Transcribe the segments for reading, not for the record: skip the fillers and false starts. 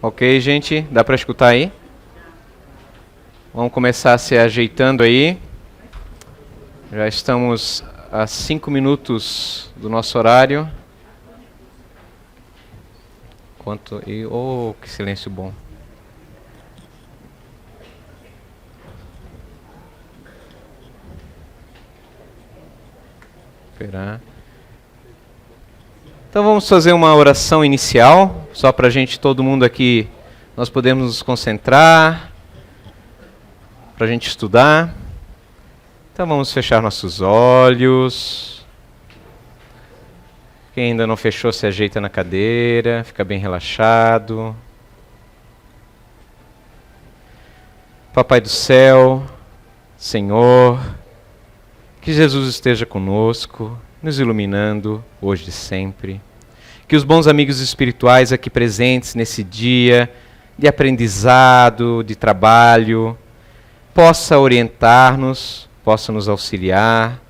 Ok, gente? Dá para escutar aí? Vamos começar se ajeitando aí. Já estamos a 5 minutos do nosso horário. Oh, que silêncio bom. Esperar. Então vamos fazer uma oração inicial, só para todo mundo aqui, nós podemos nos concentrar, para a gente estudar. Então vamos fechar nossos olhos. Quem ainda não fechou, se ajeita na cadeira, fica bem relaxado. Papai do céu, Senhor, que Jesus esteja conosco, nos iluminando hoje e sempre. Que os bons amigos espirituais aqui presentes nesse dia de aprendizado, de trabalho, possa orientar-nos, possa nos auxiliar,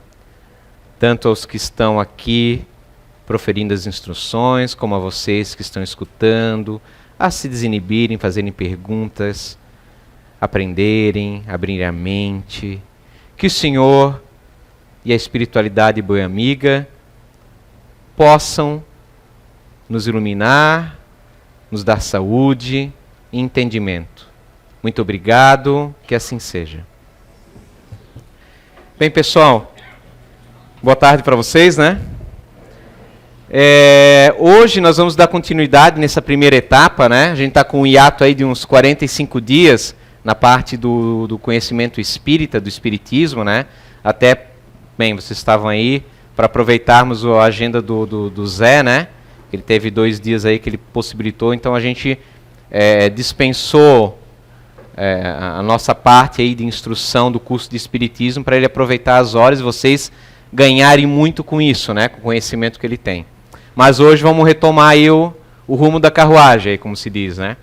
tanto aos que estão aqui proferindo as instruções, como a vocês que estão escutando, a se desinibirem, fazerem perguntas, aprenderem, abrirem a mente. Que o Senhor e a espiritualidade boa amiga possam nos iluminar, nos dar saúde e entendimento. Muito obrigado, que assim seja. Bem, pessoal, boa tarde para vocês, né? Hoje nós vamos dar continuidade nessa primeira etapa, né? A gente está com um hiato aí de uns 45 dias na parte do conhecimento espírita, do espiritismo, né? Até, bem, vocês estavam aí para aproveitarmos a agenda do Zé, né? Ele teve 2 dias aí que ele possibilitou, então a gente dispensou a nossa parte aí de instrução do curso de espiritismo para ele aproveitar as horas e vocês ganharem muito com isso, né? Com o conhecimento que ele tem. Mas hoje vamos retomar aí o rumo da carruagem, como se diz, né?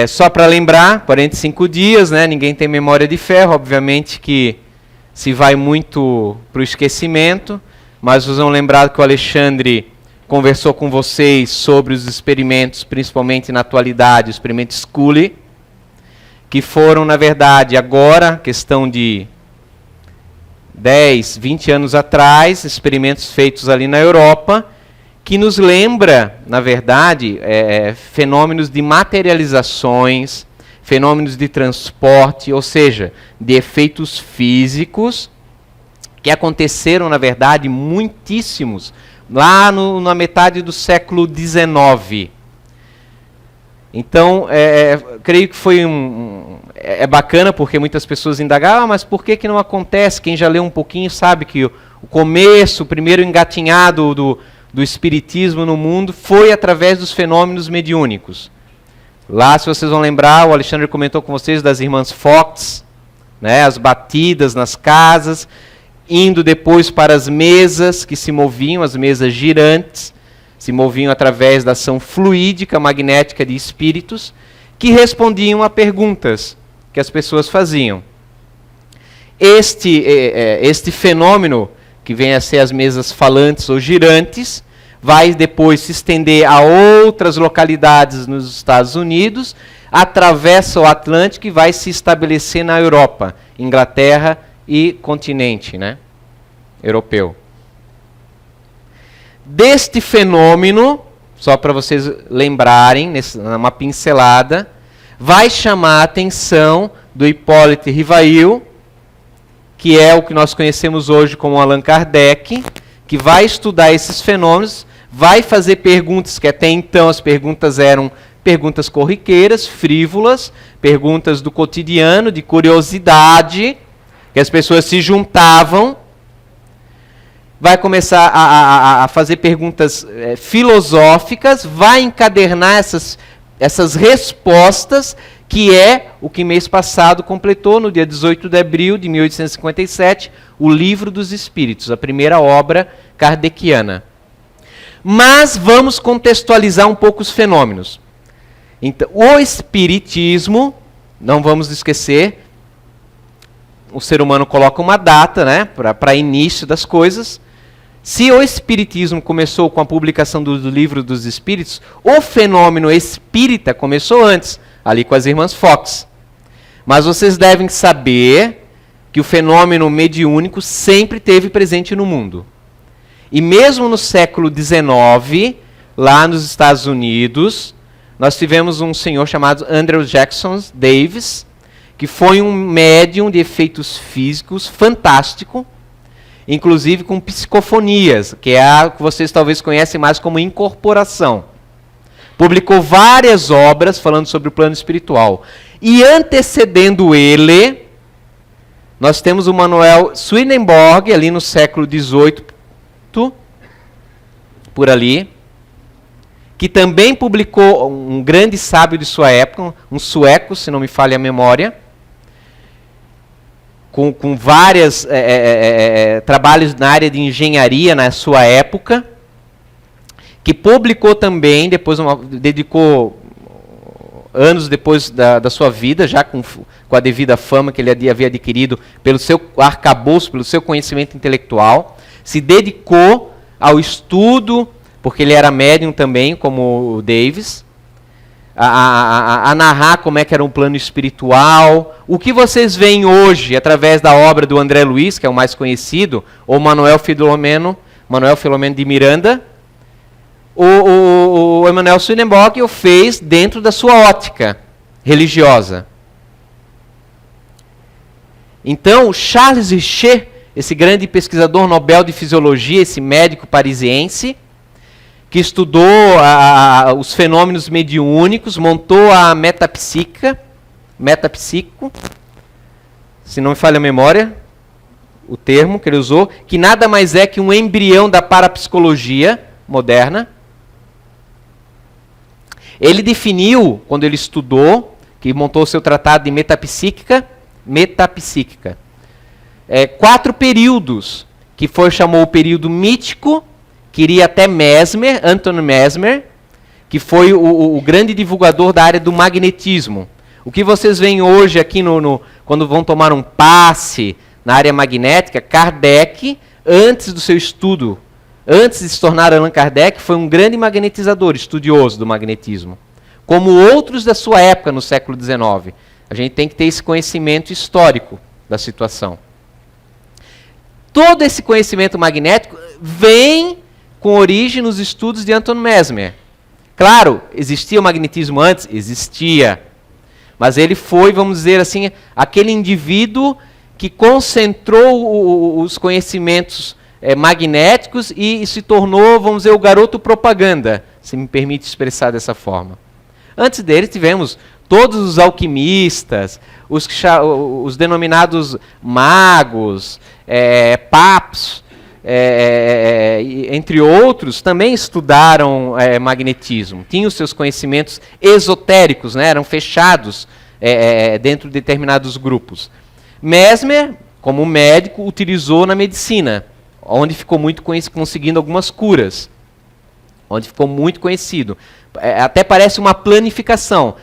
Só para lembrar, 45 dias, né? Ninguém tem memória de ferro, obviamente que se vai muito para o esquecimento, mas vocês vão lembrar que o Alexandre conversou com vocês sobre os experimentos, principalmente na atualidade, o experimento Scully, que foram, na verdade, agora, questão de 10, 20 anos atrás, experimentos feitos ali na Europa, que nos lembra, na verdade, fenômenos de materializações, fenômenos de transporte, ou seja, de efeitos físicos, que aconteceram, na verdade, muitíssimos, lá na metade do século XIX. Então, creio que foi bacana, porque muitas pessoas indagavam, mas por que não acontece? Quem já leu um pouquinho sabe que o começo, o primeiro engatinhado do espiritismo no mundo foi através dos fenômenos mediúnicos. Lá, se vocês vão lembrar, o Alexandre comentou com vocês das irmãs Fox, né, as batidas nas casas, indo depois para as mesas que se moviam, as mesas girantes, se moviam através da ação fluídica, magnética de espíritos, que respondiam a perguntas que as pessoas faziam. Este fenômeno, que vem a ser as mesas falantes ou girantes, vai depois se estender a outras localidades nos Estados Unidos, atravessa o Atlântico e vai se estabelecer na Europa, Inglaterra e continente, né, europeu. Deste fenômeno, só para vocês lembrarem, numa pincelada, vai chamar a atenção do Hippolyte Rivail, que é o que nós conhecemos hoje como Allan Kardec, que vai estudar esses fenômenos, vai fazer perguntas que até então as perguntas eram perguntas corriqueiras, frívolas, perguntas do cotidiano, de curiosidade, que as pessoas se juntavam, vai começar a fazer perguntas filosóficas, vai encadernar essas respostas, que é o que mês passado completou, no dia 18 de abril de 1857, o Livro dos Espíritos, a primeira obra kardeciana. Mas vamos contextualizar um pouco os fenômenos. Então, o espiritismo, não vamos esquecer, o ser humano coloca uma data, né, para início das coisas, Se o Espiritismo começou com a publicação do Livro dos Espíritos, o fenômeno espírita começou antes, ali com as irmãs Fox. Mas vocês devem saber que o fenômeno mediúnico sempre esteve presente no mundo. E mesmo no século XIX, lá nos Estados Unidos, nós tivemos um senhor chamado Andrew Jackson Davis, que foi um médium de efeitos físicos fantástico, inclusive com psicofonias, que é a que vocês talvez conhecem mais como incorporação. Publicou várias obras falando sobre o plano espiritual. E antecedendo ele, nós temos o Manuel Swedenborg, ali no século XVIII, por ali, que também publicou, um grande sábio de sua época, um sueco, se não me falha a memória, com vários trabalhos na área de engenharia na sua época, que publicou também, depois dedicou anos depois da sua vida, já com a devida fama que ele havia adquirido pelo seu arcabouço, pelo seu conhecimento intelectual, se dedicou ao estudo, porque ele era médium também, como o Davis, a narrar como é que era um plano espiritual. O que vocês veem hoje, através da obra do André Luiz, que é o mais conhecido, ou Manuel Filomeno de Miranda, o Emanuel Swedenborg o fez dentro da sua ótica religiosa. Então, Charles Richer, esse grande pesquisador Nobel de Fisiologia, esse médico parisiense, que estudou os fenômenos mediúnicos, montou a metapsíquico, se não me falha a memória, o termo que ele usou, que nada mais é que um embrião da parapsicologia moderna. Ele definiu, quando ele estudou, que montou o seu tratado de metapsíquica, 4 períodos, que chamou o período mítico, que iria até Mesmer, Anton Mesmer, que foi o grande divulgador da área do magnetismo. O que vocês veem hoje aqui quando vão tomar um passe na área magnética, Kardec, antes do seu estudo, antes de se tornar Allan Kardec, foi um grande magnetizador, estudioso do magnetismo. Como outros da sua época, no século XIX. A gente tem que ter esse conhecimento histórico da situação. Todo esse conhecimento magnético vem com origem nos estudos de Anton Mesmer. Claro, existia o magnetismo antes? Existia. Mas ele foi, vamos dizer assim, aquele indivíduo que concentrou os conhecimentos magnéticos e se tornou, vamos dizer, o garoto propaganda, se me permite expressar dessa forma. Antes dele tivemos todos os alquimistas, os denominados magos, papos, entre outros, também estudaram magnetismo. Tinham seus conhecimentos esotéricos, né, eram fechados dentro de determinados grupos. Mesmer, como médico, utilizou na medicina, onde ficou muito conseguindo algumas curas, onde ficou muito conhecido. Até parece uma planificação.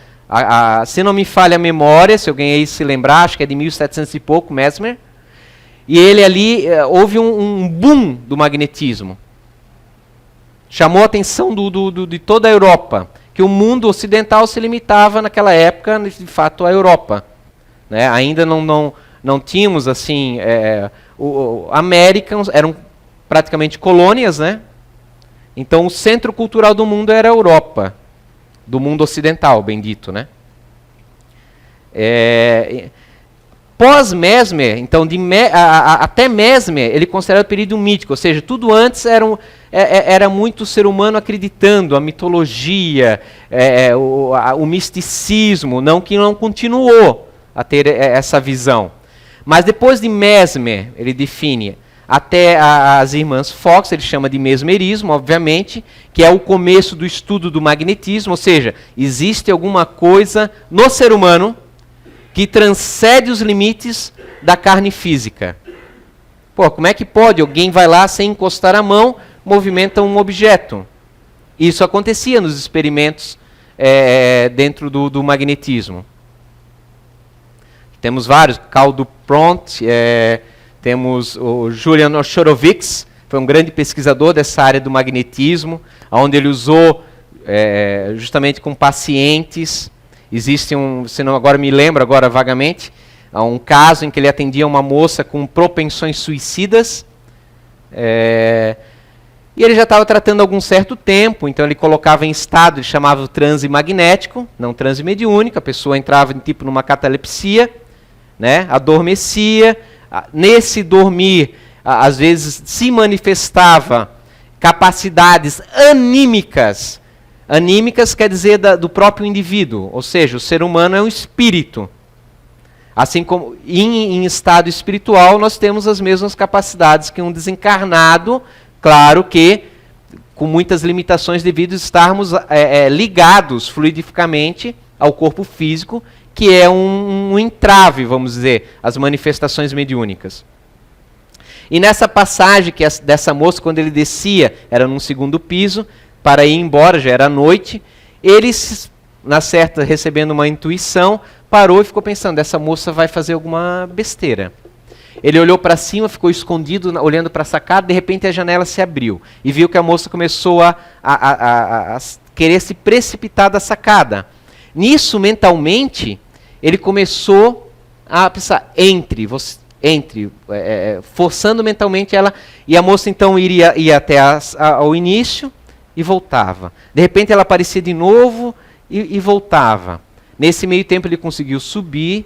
Se não me falha a memória, se alguém aí se lembrar, acho que é de 1700 e pouco, Mesmer. E ele ali, houve um boom do magnetismo. Chamou a atenção de toda a Europa, que o mundo ocidental se limitava naquela época, de fato, à Europa. Né? Ainda não tínhamos, assim, Américas eram praticamente colônias, né? Então o centro cultural do mundo era a Europa, do mundo ocidental, bem dito, né? Pós-Mesmer, então, até Mesmer, ele considerado o período mítico, ou seja, tudo antes era muito ser humano acreditando, a mitologia, o misticismo, que não continuou a ter essa visão. Mas depois de Mesmer, ele define até as irmãs Fox, ele chama de mesmerismo, obviamente, que é o começo do estudo do magnetismo, ou seja, existe alguma coisa no ser humano que transcende os limites da carne física. Pô, como é que pode? Alguém vai lá sem encostar a mão, movimenta um objeto. Isso acontecia nos experimentos dentro do magnetismo. Temos vários, Karl Dupont, temos o Julian Oshorowicz, foi um grande pesquisador dessa área do magnetismo, onde ele usou justamente com pacientes. Existe se não agora me lembro agora vagamente, um caso em que ele atendia uma moça com propensões suicidas, e ele já estava tratando há algum certo tempo, então ele colocava em estado, ele chamava o transe magnético, não transe mediúnico, a pessoa entrava tipo numa catalepsia, né, adormecia, nesse dormir, às vezes se manifestava capacidades anímicas. Anímicas quer dizer do próprio indivíduo, ou seja, o ser humano é um espírito. Assim como em estado espiritual nós temos as mesmas capacidades que um desencarnado, claro que com muitas limitações devido a estarmos ligados fluidificamente ao corpo físico, que é um entrave, vamos dizer, às manifestações mediúnicas. E nessa passagem dessa moça, quando ele descia, era num segundo piso, para ir embora, já era noite, ele, na certa, recebendo uma intuição, parou e ficou pensando, essa moça vai fazer alguma besteira. Ele olhou para cima, ficou escondido, olhando para a sacada, de repente a janela se abriu, e viu que a moça começou a querer se precipitar da sacada. Nisso, mentalmente, ele começou a pensar, forçando mentalmente ela, e a moça então ia até ao início e voltava. De repente ela aparecia de novo e voltava. Nesse meio tempo ele conseguiu subir,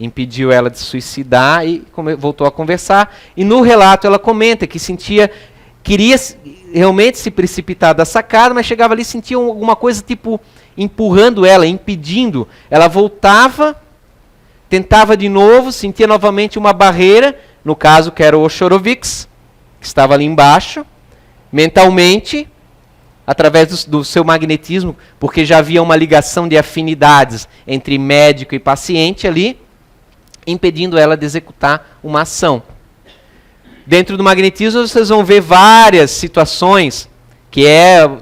impediu ela de suicidar e voltou a conversar. E no relato ela comenta que queria realmente se precipitar da sacada, mas chegava ali e sentia alguma coisa tipo empurrando ela, impedindo. Ela voltava, tentava de novo, sentia novamente uma barreira, no caso que era o Oxorovix, que estava ali embaixo, mentalmente, através do seu magnetismo, porque já havia uma ligação de afinidades entre médico e paciente ali, impedindo ela de executar uma ação. Dentro do magnetismo vocês vão ver várias situações, que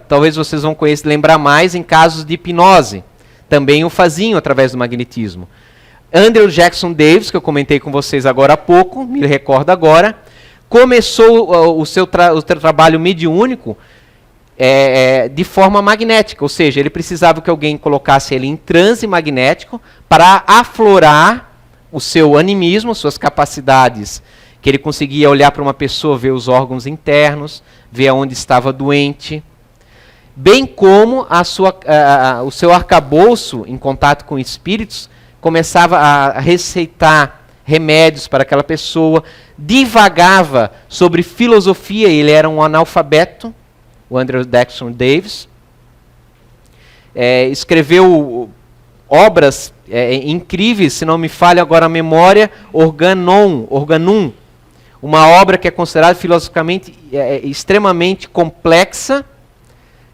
talvez vocês vão lembrar mais em casos de hipnose. Também o faziam através do magnetismo. Andrew Jackson Davis, que eu comentei com vocês agora há pouco, me recordo agora, começou o seu trabalho mediúnico de forma magnética, ou seja, ele precisava que alguém colocasse ele em transe magnético para aflorar o seu animismo, suas capacidades, que ele conseguia olhar para uma pessoa, ver os órgãos internos, ver onde estava doente, bem como o seu arcabouço, em contato com espíritos, começava a receitar remédios para aquela pessoa, divagava sobre filosofia, ele era um analfabeto, o Andrew Jackson Davis, escreveu obras incríveis, se não me falha agora a memória, Organum, uma obra que é considerada filosoficamente extremamente complexa,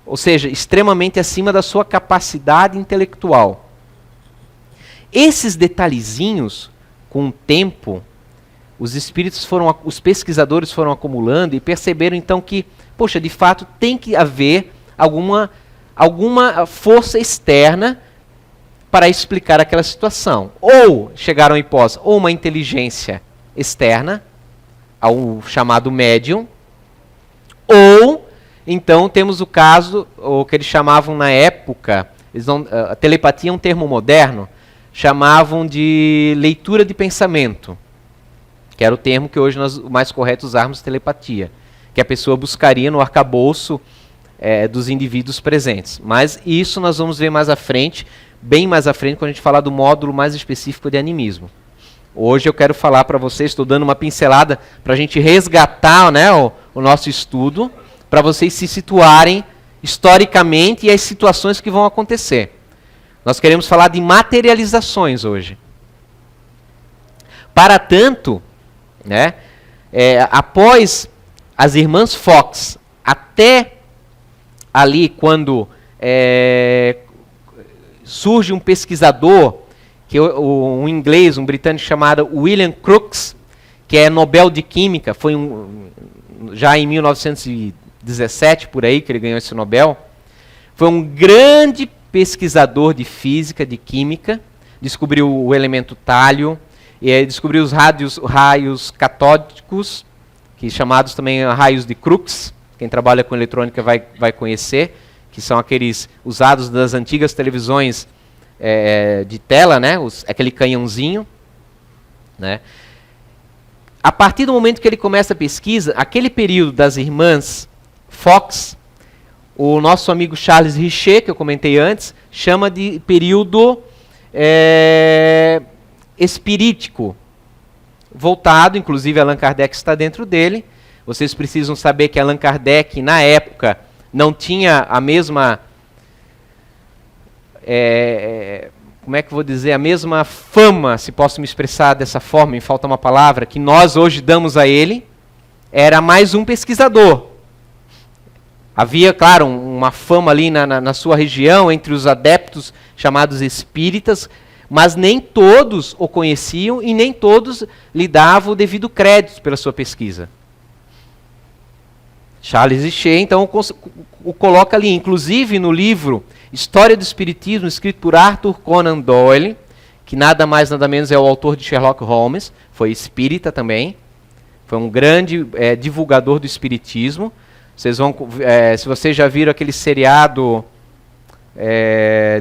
ou seja, extremamente acima da sua capacidade intelectual. Esses detalhezinhos, com o tempo, os pesquisadores foram acumulando e perceberam então que, poxa, de fato tem que haver alguma força externa para explicar aquela situação. Ou chegaram à hipótese, ou uma inteligência externa, ao chamado médium, ou então temos o caso, o que eles chamavam na época, a telepatia é um termo moderno, chamavam de leitura de pensamento, que era o termo que hoje o mais correto usarmos, telepatia, que a pessoa buscaria no arcabouço dos indivíduos presentes. Mas isso nós vamos ver mais à frente, bem mais à frente, quando a gente falar do módulo mais específico de animismo. Hoje eu quero falar para vocês, estou dando uma pincelada para a gente resgatar, né, o nosso estudo, para vocês se situarem historicamente e as situações que vão acontecer. Nós queremos falar de materializações hoje. Para tanto, né, após as irmãs Fox, até ali quando surge um pesquisador, um inglês, um britânico chamado William Crookes, que é Nobel de Química, foi já em 1917, por aí, que ele ganhou esse Nobel. Foi um grande pesquisador de física, de química, descobriu o elemento tálio, descobriu os raios catódicos, que chamados também raios de Crookes. Quem trabalha com eletrônica vai conhecer, que são aqueles usados das antigas televisões de tela, né? Aquele canhãozinho, né? A partir do momento que ele começa a pesquisa, aquele período das irmãs Fox, o nosso amigo Charles Richet, que eu comentei antes, chama de período espirítico, voltado, inclusive Allan Kardec está dentro dele. Vocês precisam saber que Allan Kardec, na época, não tinha a mesma... como é que eu vou dizer? A mesma fama, se posso me expressar dessa forma, me falta uma palavra, que nós hoje damos a ele. Era mais um pesquisador. Havia, claro, uma fama ali na sua região, entre os adeptos chamados espíritas, mas nem todos o conheciam e nem todos lhe davam o devido crédito pela sua pesquisa. Charles Richet, então, o coloca ali, inclusive no livro História do Espiritismo, escrito por Arthur Conan Doyle, que nada mais nada menos é o autor de Sherlock Holmes, foi espírita também, foi um grande divulgador do espiritismo. Vocês vão, se vocês já viram aquele seriado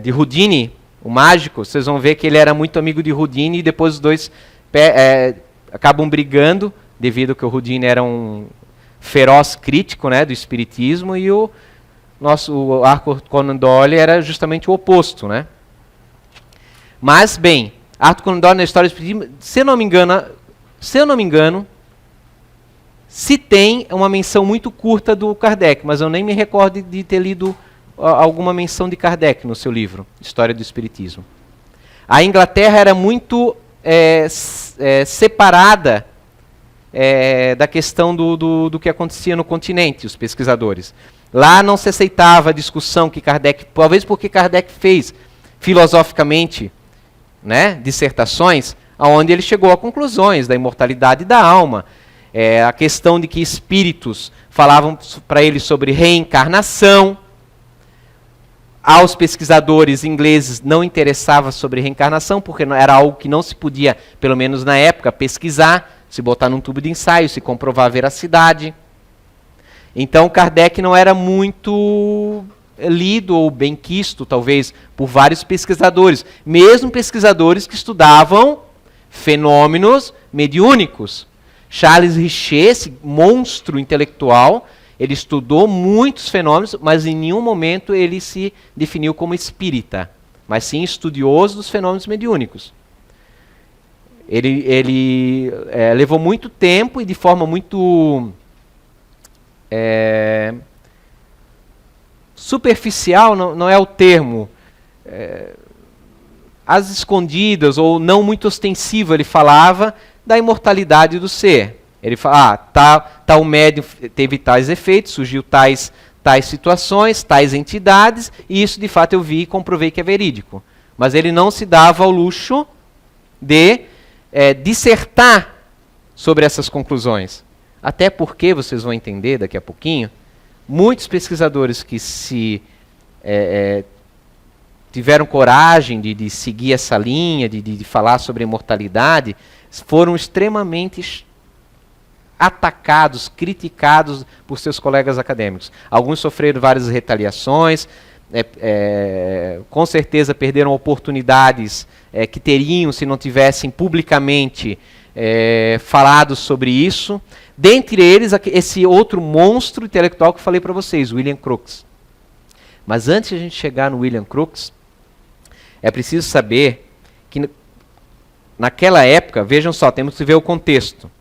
de Houdini, o mágico, vocês vão ver que ele era muito amigo de Houdini e depois os dois acabam brigando, devido que o Houdini era um feroz crítico, né, do espiritismo, e o Arthur Conan Doyle era justamente o oposto, né? Mas, bem, Arthur Conan Doyle na história do espiritismo, se eu não me engano, se tem uma menção muito curta do Kardec, mas eu nem me recordo de ter lido alguma menção de Kardec no seu livro, História do Espiritismo. A Inglaterra era muito separada da questão do que acontecia no continente, os pesquisadores. Lá não se aceitava a discussão que Kardec, talvez porque Kardec fez filosoficamente, né, dissertações, onde ele chegou a conclusões da imortalidade da alma, a questão de que espíritos falavam para ele sobre reencarnação. Aos pesquisadores ingleses não interessava sobre reencarnação, porque era algo que não se podia, pelo menos na época, pesquisar, se botar num tubo de ensaio, se comprovar a veracidade. Então Kardec não era muito lido ou benquisto, talvez, por vários pesquisadores, mesmo pesquisadores que estudavam fenômenos mediúnicos. Charles Richet, esse monstro intelectual, ele estudou muitos fenômenos, mas em nenhum momento ele se definiu como espírita, mas sim estudioso dos fenômenos mediúnicos. Ele levou muito tempo e de forma muito superficial, não é o termo, às escondidas ou não muito ostensivo, ele falava da imortalidade do ser. Ele fala, tal médium teve tais efeitos, surgiu tais situações, tais entidades, e isso de fato eu vi e comprovei que é verídico. Mas ele não se dava ao luxo de dissertar sobre essas conclusões. Até porque, vocês vão entender daqui a pouquinho, muitos pesquisadores que tiveram coragem de seguir essa linha, de falar sobre a imortalidade, foram extremamente atacados, criticados por seus colegas acadêmicos. Alguns sofreram várias retaliações, com certeza perderam oportunidades que teriam se não tivessem publicamente falado sobre isso. Dentre eles, esse outro monstro intelectual que eu falei para vocês, William Crookes. Mas antes de a gente chegar no William Crookes, é preciso saber que naquela época, vejam só, temos que ver o contexto.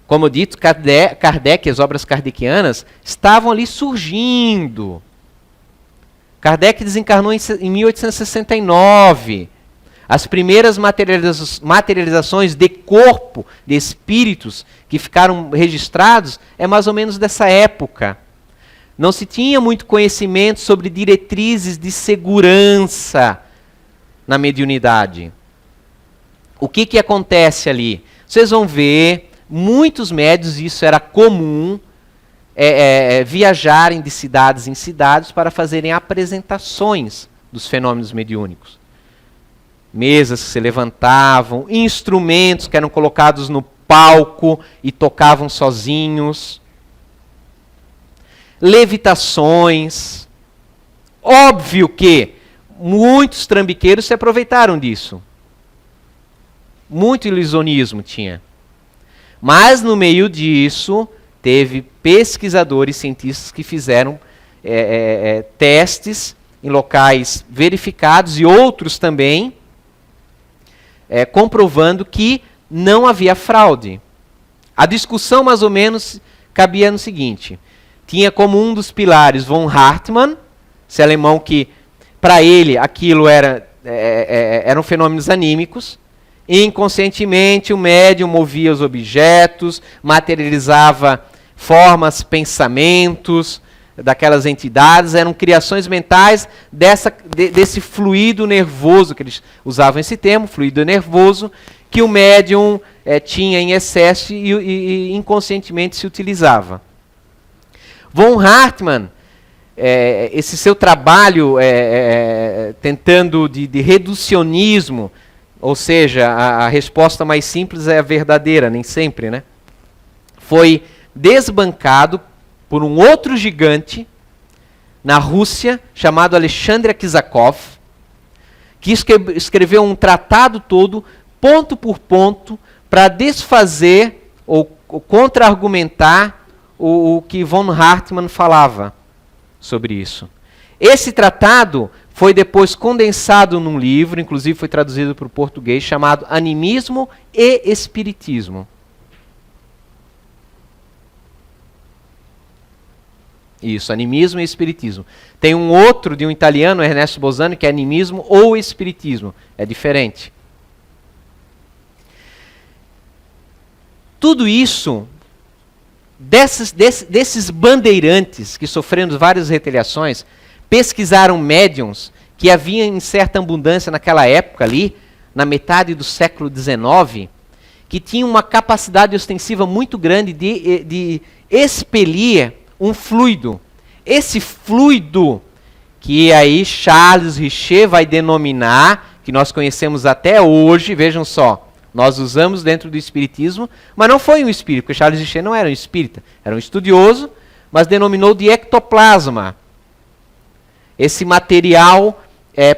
Como dito, Kardec, as obras kardecianas, estavam ali surgindo. Kardec desencarnou em 1869. As primeiras materializações de corpo, de espíritos, que ficaram registrados, é mais ou menos dessa época. Não se tinha muito conhecimento sobre diretrizes de segurança na mediunidade. O que acontece ali? Vocês vão ver, muitos médiuns, isso era comum, viajarem de cidades em cidades para fazerem apresentações dos fenômenos mediúnicos. Mesas que se levantavam, instrumentos que eram colocados palco e tocavam sozinhos. Levitações. Óbvio que muitos trambiqueiros se aproveitaram disso. Muito ilusionismo tinha. Mas no meio disso, teve pesquisadores, cientistas que fizeram testes em locais verificados e outros também, comprovando que não havia fraude. A discussão, mais ou menos, cabia no seguinte. Tinha como um dos pilares von Hartmann, esse alemão que, para ele, aquilo eram fenômenos anímicos. Inconscientemente, o médium movia os objetos, materializava formas, pensamentos daquelas entidades, eram criações mentais desse fluido nervoso, que eles usavam esse termo, fluido nervoso, que o médium tinha em excesso e inconscientemente se utilizava. Von Hartmann, esse seu trabalho tentando de reducionismo, ou seja, a resposta mais simples é a verdadeira, nem sempre, né? Foi desbancado por um outro gigante na Rússia, chamado Alexandre Akizakov, que escreveu um tratado todo, ponto por ponto, para desfazer ou contra-argumentar o que von Hartmann falava sobre isso. Esse tratado foi depois condensado num livro, inclusive foi traduzido para o português, chamado Animismo e Espiritismo. Isso, Animismo e Espiritismo. Tem um outro de um italiano, Ernesto Bolzano, que é Animismo ou Espiritismo. É diferente. Tudo isso, desses bandeirantes que sofrendo várias retaliações, pesquisaram médiums que havia em certa abundância naquela época ali, na metade do século XIX, que tinham uma capacidade ostensiva muito grande de expelir um fluido. Esse fluido que aí Charles Richer vai denominar, que nós conhecemos até hoje, vejam só, nós usamos dentro do espiritismo, mas não foi um espírito, porque Charles Richer não era um espírita, era um estudioso, mas denominou de ectoplasma. Esse material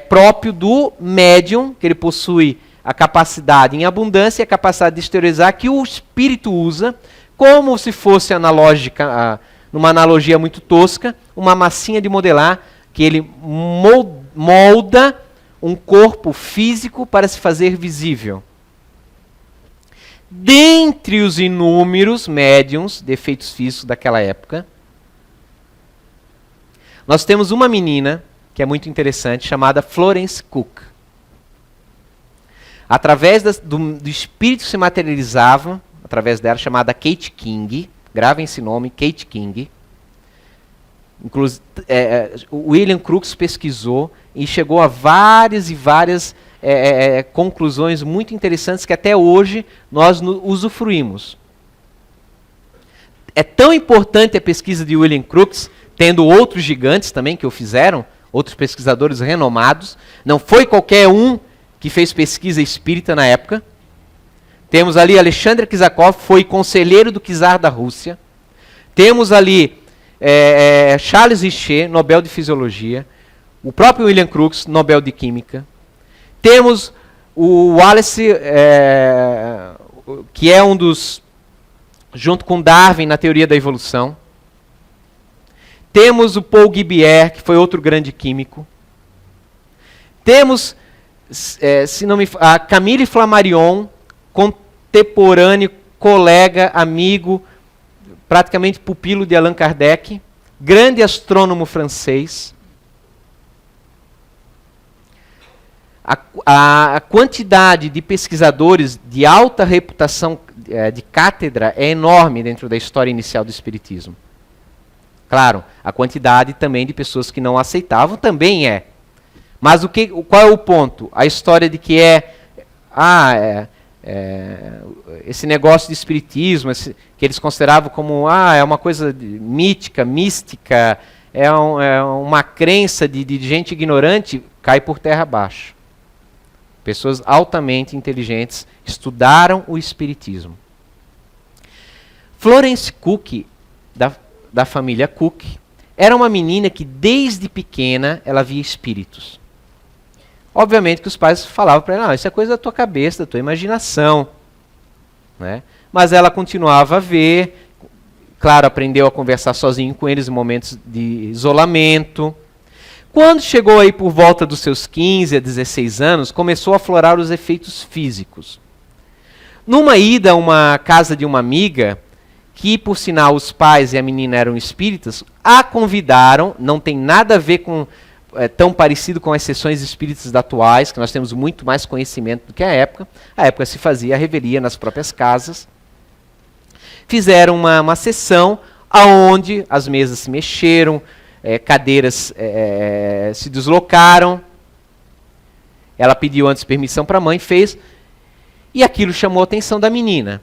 próprio do médium, que ele possui a capacidade em abundância e a capacidade de exteriorizar, que o espírito usa, como se fosse analógica, numa analogia muito tosca, uma massinha de modelar, que ele molda um corpo físico para se fazer visível. Dentre os inúmeros médiums de efeitos físicos daquela época, nós temos uma menina, que é muito interessante, chamada Florence Cook. Através do espírito se materializava, através dela, chamada Kate King. Gravem esse nome, Kate King. William Crookes pesquisou e chegou a várias e várias conclusões muito interessantes que até hoje nós usufruímos. É tão importante a pesquisa de William Crookes, tendo outros gigantes também que o fizeram, outros pesquisadores renomados. Não foi qualquer um que fez pesquisa espírita na época. Temos ali Alexandre Akizakov, foi conselheiro do czar da Rússia. Temos ali Charles Richer, Nobel de Fisiologia. O próprio William Crookes, Nobel de Química. Temos o Wallace, que é um dos, junto com Darwin, na teoria da evolução. Temos o Paul Guibier, que foi outro grande químico. Temos a Camille Flammarion, contemporâneo, colega, amigo, praticamente pupilo de Allan Kardec, grande astrônomo francês. A quantidade de pesquisadores de alta reputação de cátedra é enorme dentro da história inicial do Espiritismo. Claro, a quantidade também de pessoas que não aceitavam também é. Mas qual é o ponto? A história de que esse negócio de espiritismo, que eles consideravam como é uma coisa mítica, mística, uma crença de gente ignorante, cai por terra abaixo. Pessoas altamente inteligentes estudaram o espiritismo. Florence Cook, da família Cook, era uma menina que desde pequena ela via espíritos. Obviamente que os pais falavam para ela, não, isso é coisa da tua cabeça, da tua imaginação. Né? Mas ela continuava a ver, claro, aprendeu a conversar sozinho com eles em momentos de isolamento. Quando chegou aí por volta dos seus 15 a 16 anos, começou a aflorar os efeitos físicos. Numa ida a uma casa de uma amiga, que por sinal os pais e a menina eram espíritas, a convidaram, não tem nada a ver com tão parecido com as sessões espíritas atuais, que nós temos muito mais conhecimento do que a época. A época se fazia a revelia nas próprias casas. Fizeram uma sessão onde as mesas se mexeram, cadeiras se deslocaram. Ela pediu antes permissão para a mãe, fez, e aquilo chamou a atenção da menina.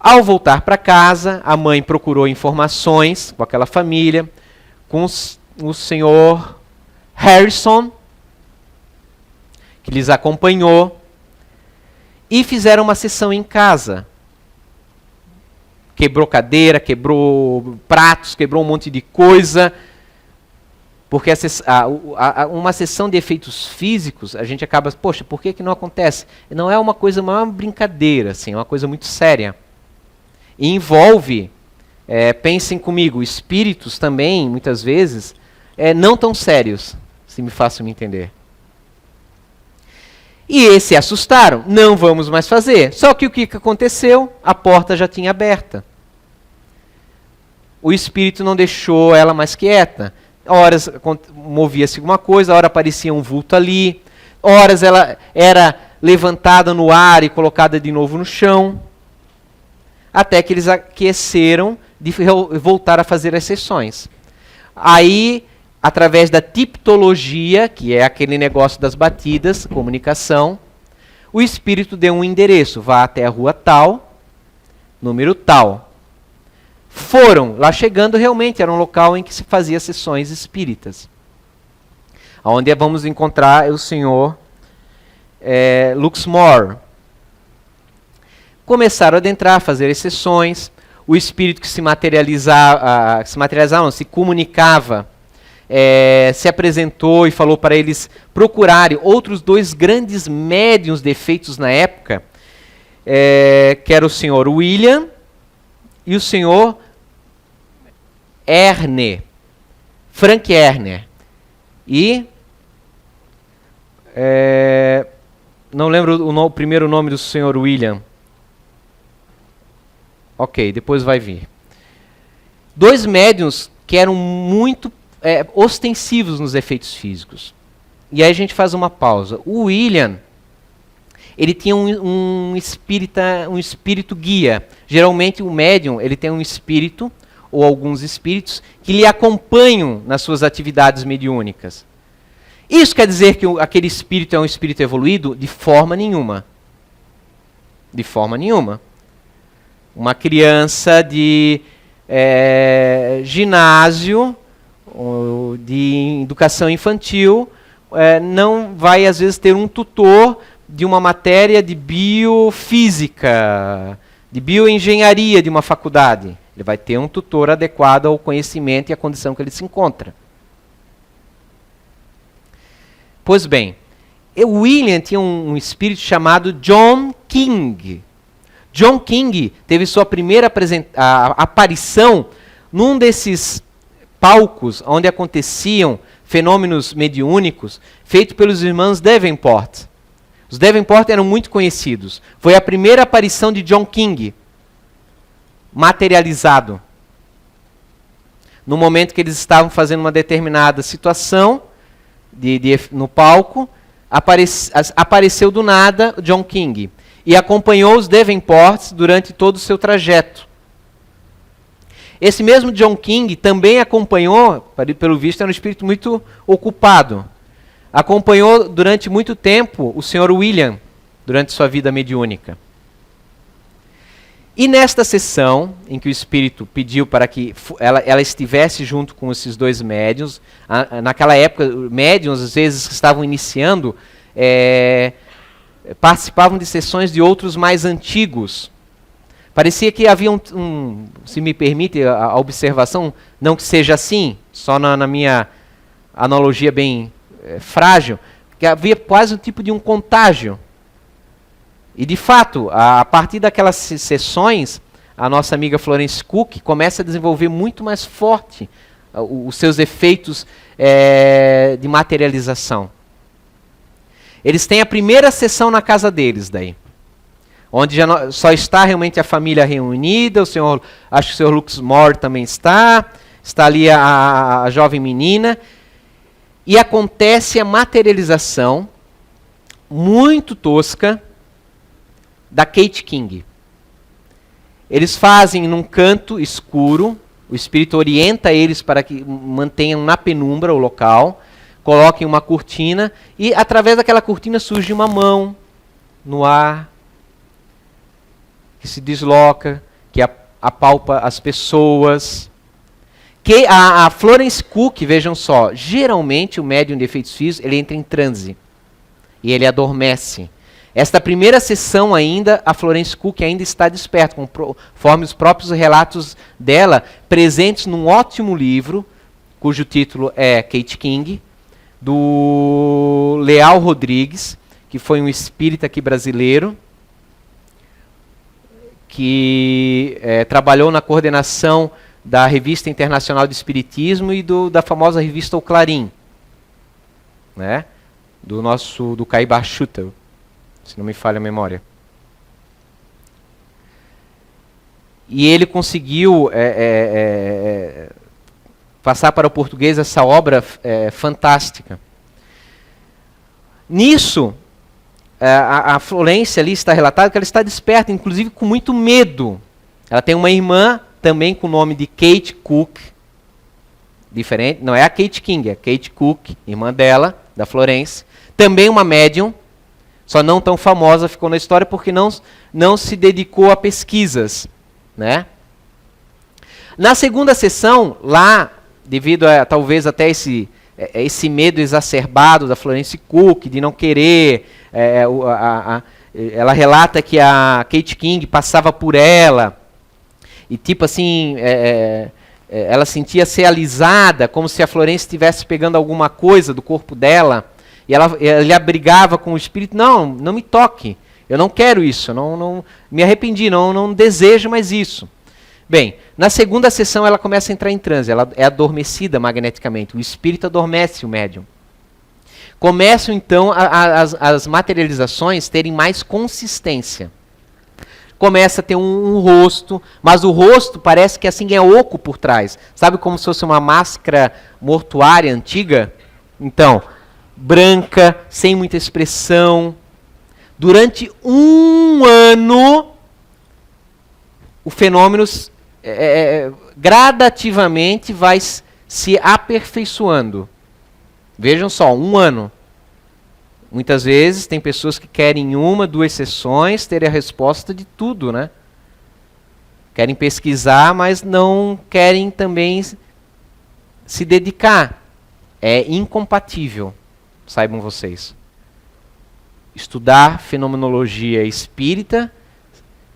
Ao voltar para casa, a mãe procurou informações com aquela família, com o senhor Harrison, que lhes acompanhou, e fizeram uma sessão em casa. Quebrou cadeira, quebrou pratos, quebrou um monte de coisa. Porque uma sessão de efeitos físicos, a gente acaba, poxa, por que não acontece? Não é uma coisa, uma brincadeira, assim, é uma coisa muito séria. E envolve, pensem comigo, espíritos também, muitas vezes, não tão sérios, se me façam me entender. E eles se assustaram, não vamos mais fazer. Só que o que aconteceu? A porta já tinha aberta. O espírito não deixou ela mais quieta. Horas movia-se alguma coisa, hora aparecia um vulto ali, horas ela era levantada no ar e colocada de novo no chão, até que eles aqueceram de voltar a fazer as sessões. Aí, através da tiptologia, que é aquele negócio das batidas, comunicação, o espírito deu um endereço, vá até a rua tal, número tal. Foram, lá chegando realmente, era um local em que se fazia sessões espíritas. Onde vamos encontrar o senhor Luxmore. Começaram a adentrar, fazer as sessões. O espírito que se se comunicava, se apresentou e falou para eles procurarem outros dois grandes médiuns de efeitos na época, que era o senhor William e o senhor Frank Erner. E não lembro o primeiro nome do senhor William. Ok, depois vai vir. Dois médiuns que eram muito ostensivos nos efeitos físicos. E aí a gente faz uma pausa. O William, ele tinha um espírito guia. Geralmente o médium, ele tem um espírito, ou alguns espíritos, que lhe acompanham nas suas atividades mediúnicas. Isso quer dizer que aquele espírito é um espírito evoluído? De forma nenhuma. De forma nenhuma. Uma criança de ginásio, de educação infantil, não vai, às vezes, ter um tutor de uma matéria de biofísica, de bioengenharia de uma faculdade. Ele vai ter um tutor adequado ao conhecimento e à condição que ele se encontra. Pois bem, o William tinha um espírito chamado John King. John King teve sua primeira aparição num desses palcos onde aconteciam fenômenos mediúnicos feitos pelos irmãos Davenport. Os Davenport eram muito conhecidos. Foi a primeira aparição de John King, materializado. No momento que eles estavam fazendo uma determinada situação no palco, apareceu do nada John King e acompanhou os Davenports durante todo o seu trajeto. Esse mesmo John King também acompanhou, pelo visto era um espírito muito ocupado, acompanhou durante muito tempo o Sr. William durante sua vida mediúnica. E nesta sessão, em que o espírito pediu para que ela estivesse junto com esses dois médiuns, naquela época, médiuns, às vezes, que estavam iniciando, participavam de sessões de outros mais antigos, Parecia que havia se me permite a observação, não que seja assim, só na minha analogia bem frágil, que havia quase um tipo de um contágio. E de fato, a partir daquelas sessões, a nossa amiga Florence Cook começa a desenvolver muito mais forte os seus efeitos de materialização. Eles têm a primeira sessão na casa deles daí, onde já só está realmente a família reunida, acho que o senhor Luxmore também está ali a jovem menina, e acontece a materialização muito tosca da Kate King. Eles fazem num canto escuro, o espírito orienta eles para que mantenham na penumbra o local, coloquem uma cortina, e através daquela cortina surge uma mão no ar, que se desloca, que apalpa as pessoas. Que a Florence Cook, vejam só, geralmente o médium de efeitos físicos, ele entra em transe, e ele adormece. Esta primeira sessão ainda, a Florence Cook ainda está desperta, conforme os próprios relatos dela, presentes num ótimo livro, cujo título é Kate King, do Leal Rodrigues, que foi um espírita aqui brasileiro, que trabalhou na coordenação da Revista Internacional de Espiritismo e da famosa revista O Clarim, né? do Caibar Schutel, se não me falha a memória. E ele conseguiu passar para o português essa obra fantástica. Nisso, a Florence ali está relatado que ela está desperta, inclusive com muito medo. Ela tem uma irmã, também com o nome de Kate Cook, diferente, não é a Kate King, é a Kate Cook, irmã dela, da Florence, também uma médium, só não tão famosa ficou na história porque não se dedicou a pesquisas, né? Na segunda sessão, lá, devido a talvez até esse medo exacerbado da Florence Cook, de não querer, ela relata que a Kate King passava por ela, e tipo assim, ela sentia ser alisada, como se a Florence estivesse pegando alguma coisa do corpo dela, e ela brigava com o espírito, não me toque, eu não quero isso, não me arrependi, não desejo mais isso. Bem, na segunda sessão ela começa a entrar em transe, ela é adormecida magneticamente, o espírito adormece o médium. Começam então as materializações terem mais consistência. Começa a ter um rosto, mas o rosto parece que assim é oco por trás. Sabe como se fosse uma máscara mortuária antiga? Então, branca, sem muita expressão. Durante um ano, o fenômeno gradativamente vai se aperfeiçoando. Vejam só, um ano. Muitas vezes tem pessoas que querem 1, 2 sessões ter a resposta de tudo, né? Querem pesquisar, mas não querem também se dedicar. É incompatível, saibam vocês. Estudar fenomenologia espírita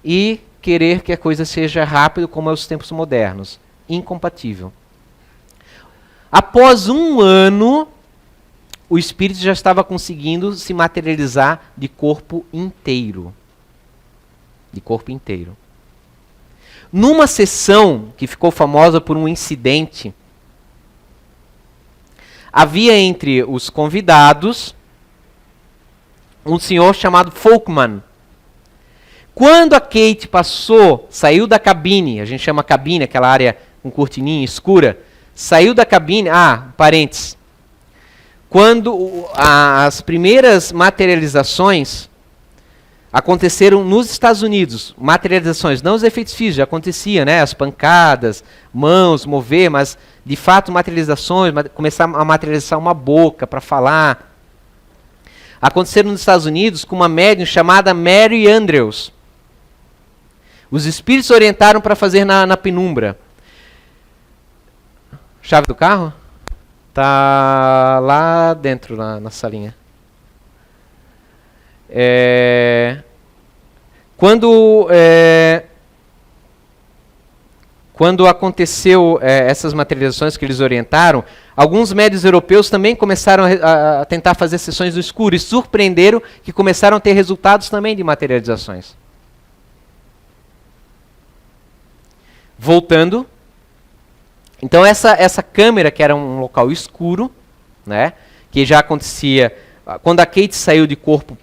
e querer que a coisa seja rápida como é os tempos modernos. Incompatível. Após um ano, o espírito já estava conseguindo se materializar de corpo inteiro. De corpo inteiro. Numa sessão que ficou famosa por um incidente, havia entre os convidados um senhor chamado Folkman. Quando a Kate saiu da cabine, a gente chama cabine, aquela área com cortininha escura, saiu da cabine, parênteses, quando as primeiras materializações aconteceram nos Estados Unidos, materializações, não os efeitos físicos, já acontecia, né? As pancadas, mãos, mover, mas de fato materializações, começar a materializar uma boca para falar. Aconteceram nos Estados Unidos com uma médium chamada Mary Andrews. Os espíritos orientaram para fazer na penumbra. Chave do carro? Tá lá dentro, na salinha. Quando quando aconteceu essas materializações que eles orientaram, alguns médiuns europeus também começaram a tentar fazer sessões no escuro e surpreenderam que começaram a ter resultados também de materializações. Voltando, então essa câmera, que era um local escuro, né, que já acontecia quando a Kate saiu de corpo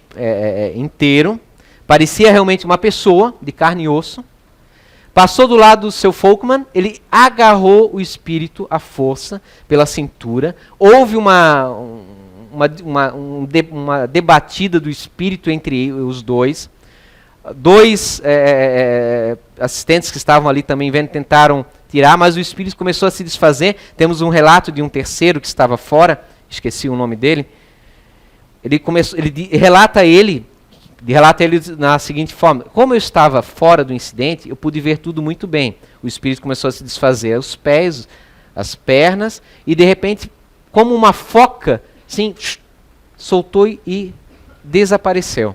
inteiro, parecia realmente uma pessoa de carne e osso. Passou do lado do seu Folkman, ele agarrou o espírito à força pela cintura. Houve uma debatida do espírito entre os dois. Dois assistentes que estavam ali também vendo tentaram tirar, mas o espírito começou a se desfazer. Temos um relato de um terceiro que estava fora, esqueci o nome dele. Ele relata ele na seguinte forma: como eu estava fora do incidente, eu pude ver tudo muito bem. O espírito começou a se desfazer os pés, as pernas, e de repente, como uma foca, assim, soltou e desapareceu.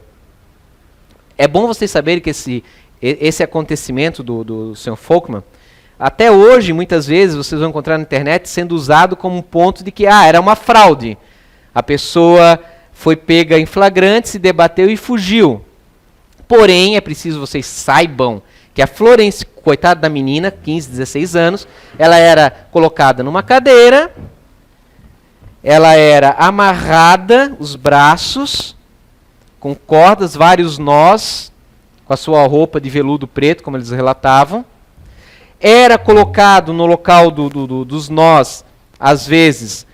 É bom vocês saberem que esse acontecimento do Sr. Folkman, até hoje, muitas vezes, vocês vão encontrar na internet sendo usado como um ponto de que era uma fraude. A pessoa foi pega em flagrante, se debateu e fugiu. Porém, é preciso vocês saibam que a Florence, coitada da menina, 15, 16 anos, ela era colocada numa cadeira, ela era amarrada, os braços, com cordas, vários nós, com a sua roupa de veludo preto, como eles relatavam. Era colocado no local dos nós, às vezes,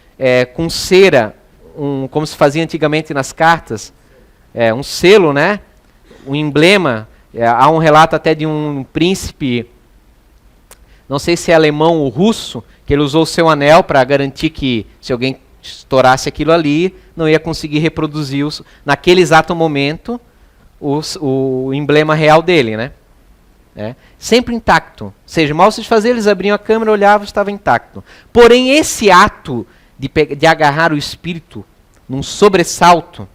com cera, como se fazia antigamente nas cartas, um selo, né? Um emblema. Há um relato até de um príncipe, não sei se é alemão ou russo, que ele usou o seu anel para garantir que, se alguém estourasse aquilo ali, não ia conseguir reproduzir, naquele exato momento, o emblema real dele, né? Sempre intacto. Ou seja, mal se desfazer, eles abriam a câmera, olhavam, estava intacto. Porém, esse ato de agarrar o espírito num sobressalto,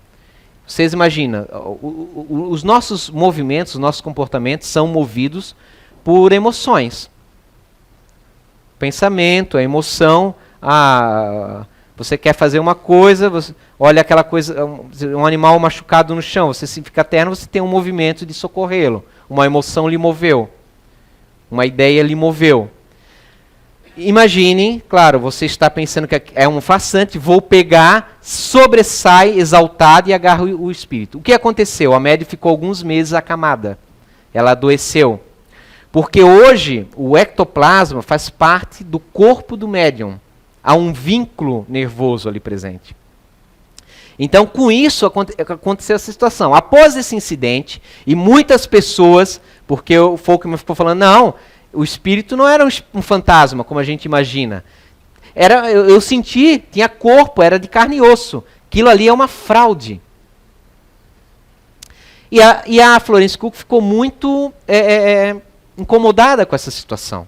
vocês imaginam, os nossos movimentos, os nossos comportamentos são movidos por emoções. Pensamento, a emoção, você quer fazer uma coisa, você olha aquela coisa, um animal machucado no chão, você fica terno, você tem um movimento de socorrê-lo. Uma emoção lhe moveu, uma ideia lhe moveu. Imagine, claro, você está pensando que é um farsante, vou pegar, sobressai, exaltado e agarro o espírito. O que aconteceu? A médium ficou alguns meses acamada. Ela adoeceu. Porque hoje o ectoplasma faz parte do corpo do médium. Há um vínculo nervoso ali presente. Então, com isso, aconteceu essa situação. Após esse incidente, e muitas pessoas, porque o Folkman ficou falando, não, o espírito não era um fantasma, como a gente imagina. Eu senti, tinha corpo, era de carne e osso. Aquilo ali é uma fraude. E a Florence Cook ficou muito incomodada com essa situação.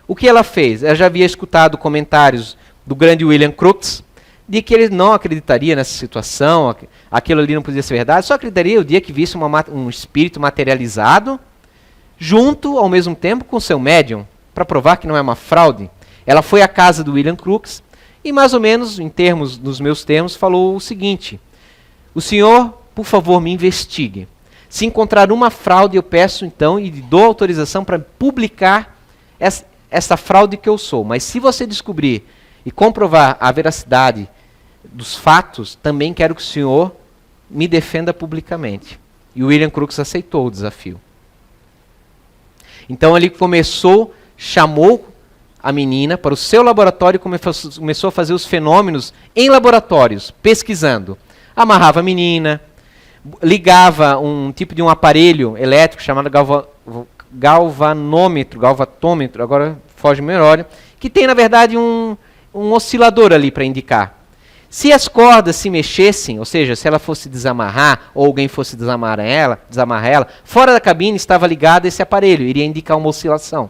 O que ela fez? Ela já havia escutado comentários do grande William Crookes, de que ele não acreditaria nessa situação, aquilo ali não podia ser verdade, só acreditaria o dia que visse um espírito materializado, junto, ao mesmo tempo, com seu médium, para provar que não é uma fraude. Ela foi à casa do William Crookes e, mais ou menos, nos meus termos, falou o seguinte: o senhor, por favor, me investigue. Se encontrar uma fraude, eu peço, então, e dou autorização para publicar essa fraude que eu sou. Mas se você descobrir e comprovar a veracidade dos fatos, também quero que o senhor me defenda publicamente. E o William Crookes aceitou o desafio. Então ele chamou a menina para o seu laboratório e começou a fazer os fenômenos em laboratórios, pesquisando. Amarrava a menina, ligava um tipo de um aparelho elétrico chamado galvanômetro, agora foge minha memória, que tem na verdade um oscilador ali para indicar. Se as cordas se mexessem, ou seja, se ela fosse desamarrar, ou alguém fosse desamarrar ela, fora da cabine estava ligado esse aparelho, iria indicar uma oscilação.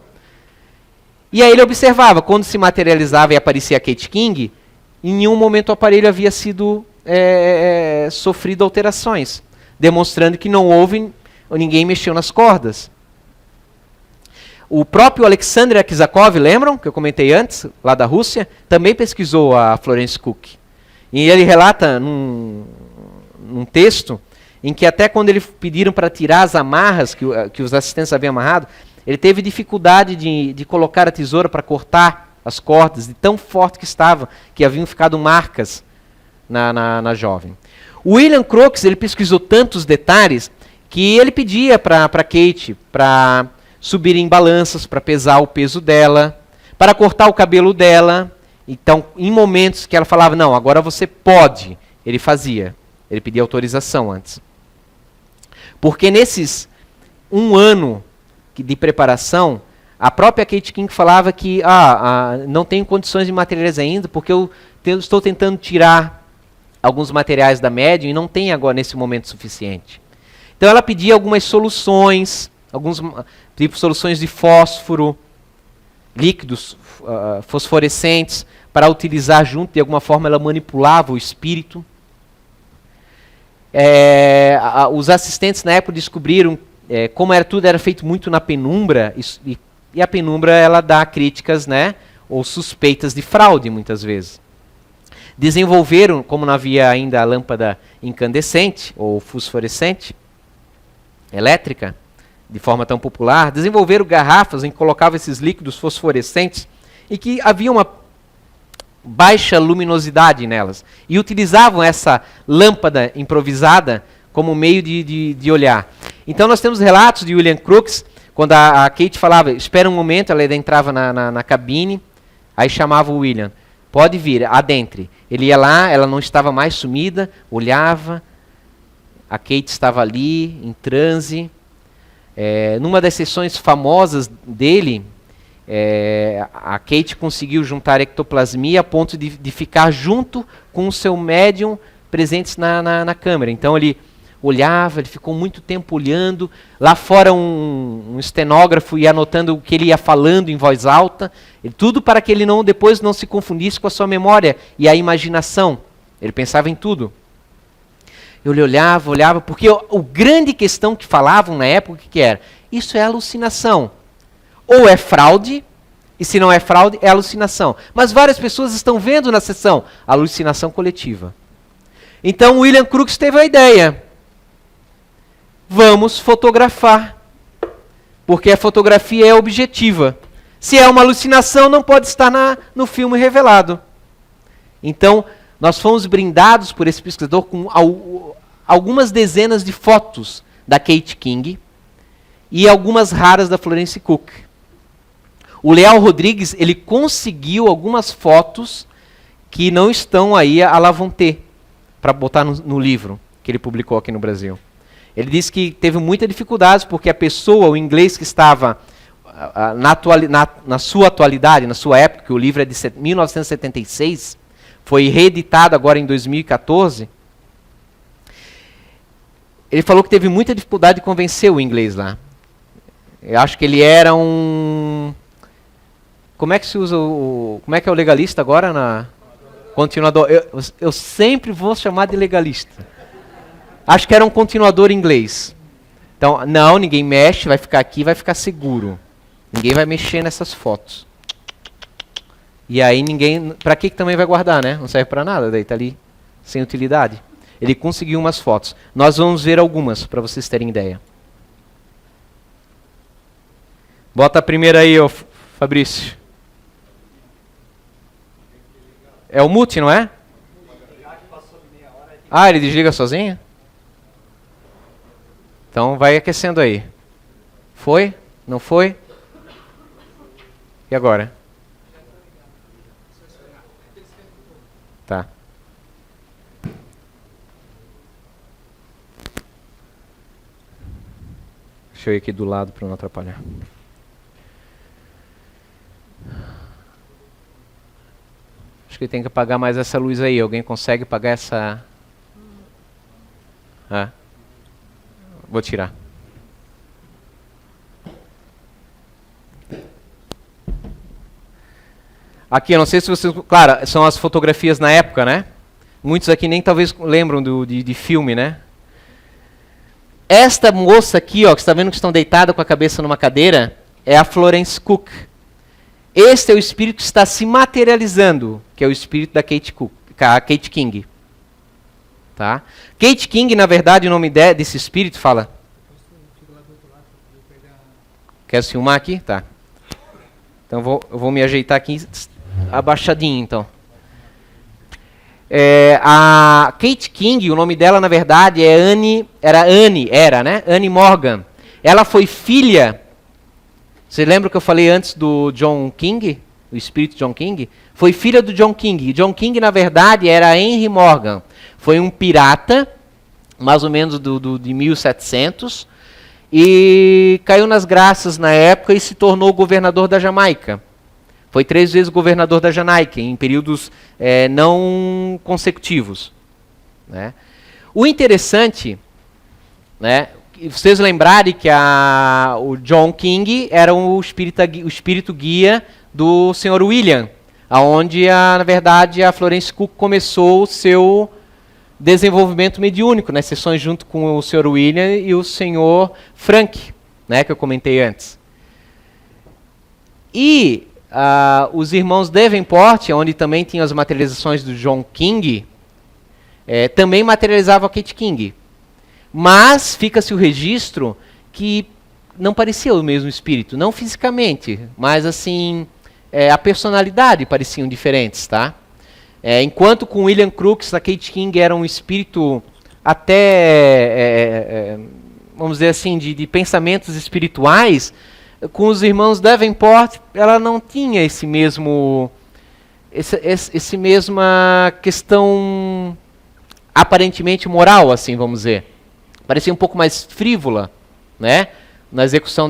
E aí ele observava, quando se materializava e aparecia a Kate King, em nenhum momento o aparelho havia sido sofrido alterações, demonstrando que não houve, ninguém mexeu nas cordas. O próprio Alexander Akizakov, lembram, que eu comentei antes, lá da Rússia, também pesquisou a Florence Cook. E ele relata num texto em que até quando eles pediram para tirar as amarras que os assistentes haviam amarrado, ele teve dificuldade de colocar a tesoura para cortar as cordas, de tão forte que estava, que haviam ficado marcas na jovem. O William Crookes, ele pesquisou tantos detalhes que ele pedia para Kate para subir em balanças, para pesar o peso dela, para cortar o cabelo dela. Então, em momentos que ela falava, não, agora você pode, ele fazia. Ele pedia autorização antes. Porque nesses 1 ano de preparação, a própria Kate King falava que não tenho condições de materiais ainda, porque eu estou tentando tirar alguns materiais da médium e não tem agora nesse momento suficiente. Então ela pedia algumas soluções, tipo soluções de fósforo, líquidos fosforescentes, para utilizar junto, de alguma forma ela manipulava o espírito. Os assistentes na época descobriram como tudo era feito muito na penumbra, e a penumbra ela dá críticas, né, ou suspeitas de fraude muitas vezes. Desenvolveram, como não havia ainda a lâmpada incandescente ou fosforescente, elétrica, de forma tão popular, desenvolveram garrafas em que colocavam esses líquidos fosforescentes e que havia uma baixa luminosidade nelas. E utilizavam essa lâmpada improvisada como meio de olhar. Então nós temos relatos de William Crookes, quando a Kate falava, espera um momento, ela entrava na cabine, aí chamava o William, pode vir, adentre. Ele ia lá, ela não estava mais sumida, olhava, a Kate estava ali, em transe. Numa das sessões famosas dele, a Kate conseguiu juntar ectoplasmia a ponto de ficar junto com o seu médium presentes na câmera. Então ele olhava, ele ficou muito tempo olhando. Lá fora um estenógrafo ia anotando o que ele ia falando em voz alta. Tudo para que ele depois não se confundisse com a sua memória e a imaginação. Ele pensava em tudo. Ele olhava, porque a grande questão que falavam na época, que era? Isso é alucinação. Ou é fraude, e se não é fraude, é alucinação. Mas várias pessoas estão vendo na sessão alucinação coletiva. Então William Crookes teve a ideia. Vamos fotografar. Porque a fotografia é objetiva. Se é uma alucinação, não pode estar no filme revelado. Então, nós fomos brindados por esse pesquisador com algumas dezenas de fotos da Kate King e algumas raras da Florence Cook. O Leal Rodrigues, ele conseguiu algumas fotos que não estão aí à la vontade para botar no livro que ele publicou aqui no Brasil. Ele disse que teve muita dificuldade porque a pessoa, o inglês que estava na sua atualidade, na sua época, que o livro é de 1976, foi reeditado agora em 2014, ele falou que teve muita dificuldade de convencer o inglês lá. Eu acho que ele era um... Como é que se usa como é que é o legalista agora? Continuador. Eu sempre vou chamar de legalista. Acho que era um continuador inglês. Então, não, ninguém mexe, vai ficar aqui, vai ficar seguro. Ninguém vai mexer nessas fotos. E aí ninguém... Para que também vai guardar, né? Não serve para nada, daí tá ali sem utilidade. Ele conseguiu umas fotos. Nós vamos ver algumas, para vocês terem ideia. Bota a primeira aí, ô Fabrício. É o mute, não é? Ah, ele desliga sozinho? Então vai aquecendo aí. Foi? Não foi? E agora? Tá. Deixa eu ir aqui do lado para não atrapalhar. Acho que tem que apagar mais essa luz aí. Alguém consegue apagar essa... Vou tirar. Aqui, eu não sei se vocês... Claro, são as fotografias na época, né? Muitos aqui nem talvez lembram de filme, né? Esta moça aqui, ó, que está vendo que estão deitada com a cabeça numa cadeira, é a Florence Cook. Este é o espírito que está se materializando, que é o espírito da Kate King. Tá? Kate King, na verdade, o nome desse espírito fala... Quer filmar aqui? Tá. Então eu vou me ajeitar aqui abaixadinho, então. A Kate King, o nome dela, na verdade, é Annie Morgan. Ela foi filha... Você lembra que eu falei antes do John King? O espírito John King? Foi filha do John King. John King, na verdade, era Henry Morgan. Foi um pirata, mais ou menos de 1700, e caiu nas graças na época e se tornou governador da Jamaica. Foi 3 vezes governador da Jamaica, em períodos não consecutivos. Né? O interessante, né, vocês lembrarem que o John King era o espírito guia do Sr. William, onde, na verdade, a Florence Cook começou o seu desenvolvimento mediúnico, nas sessões junto com o Sr. William e o Sr. Frank, né, que eu comentei antes. E os irmãos Davenport, onde também tinham as materializações do John King, também materializavam a Kate King. Mas fica-se o registro que não parecia o mesmo espírito, não fisicamente, mas assim, a personalidade pareciam diferentes, tá? Enquanto com William Crookes, a Kate King era um espírito até, vamos dizer assim, de pensamentos espirituais, com os irmãos Davenport, ela não tinha esse mesma questão aparentemente moral, assim, vamos dizer. Parecia um pouco mais frívola, né, na execução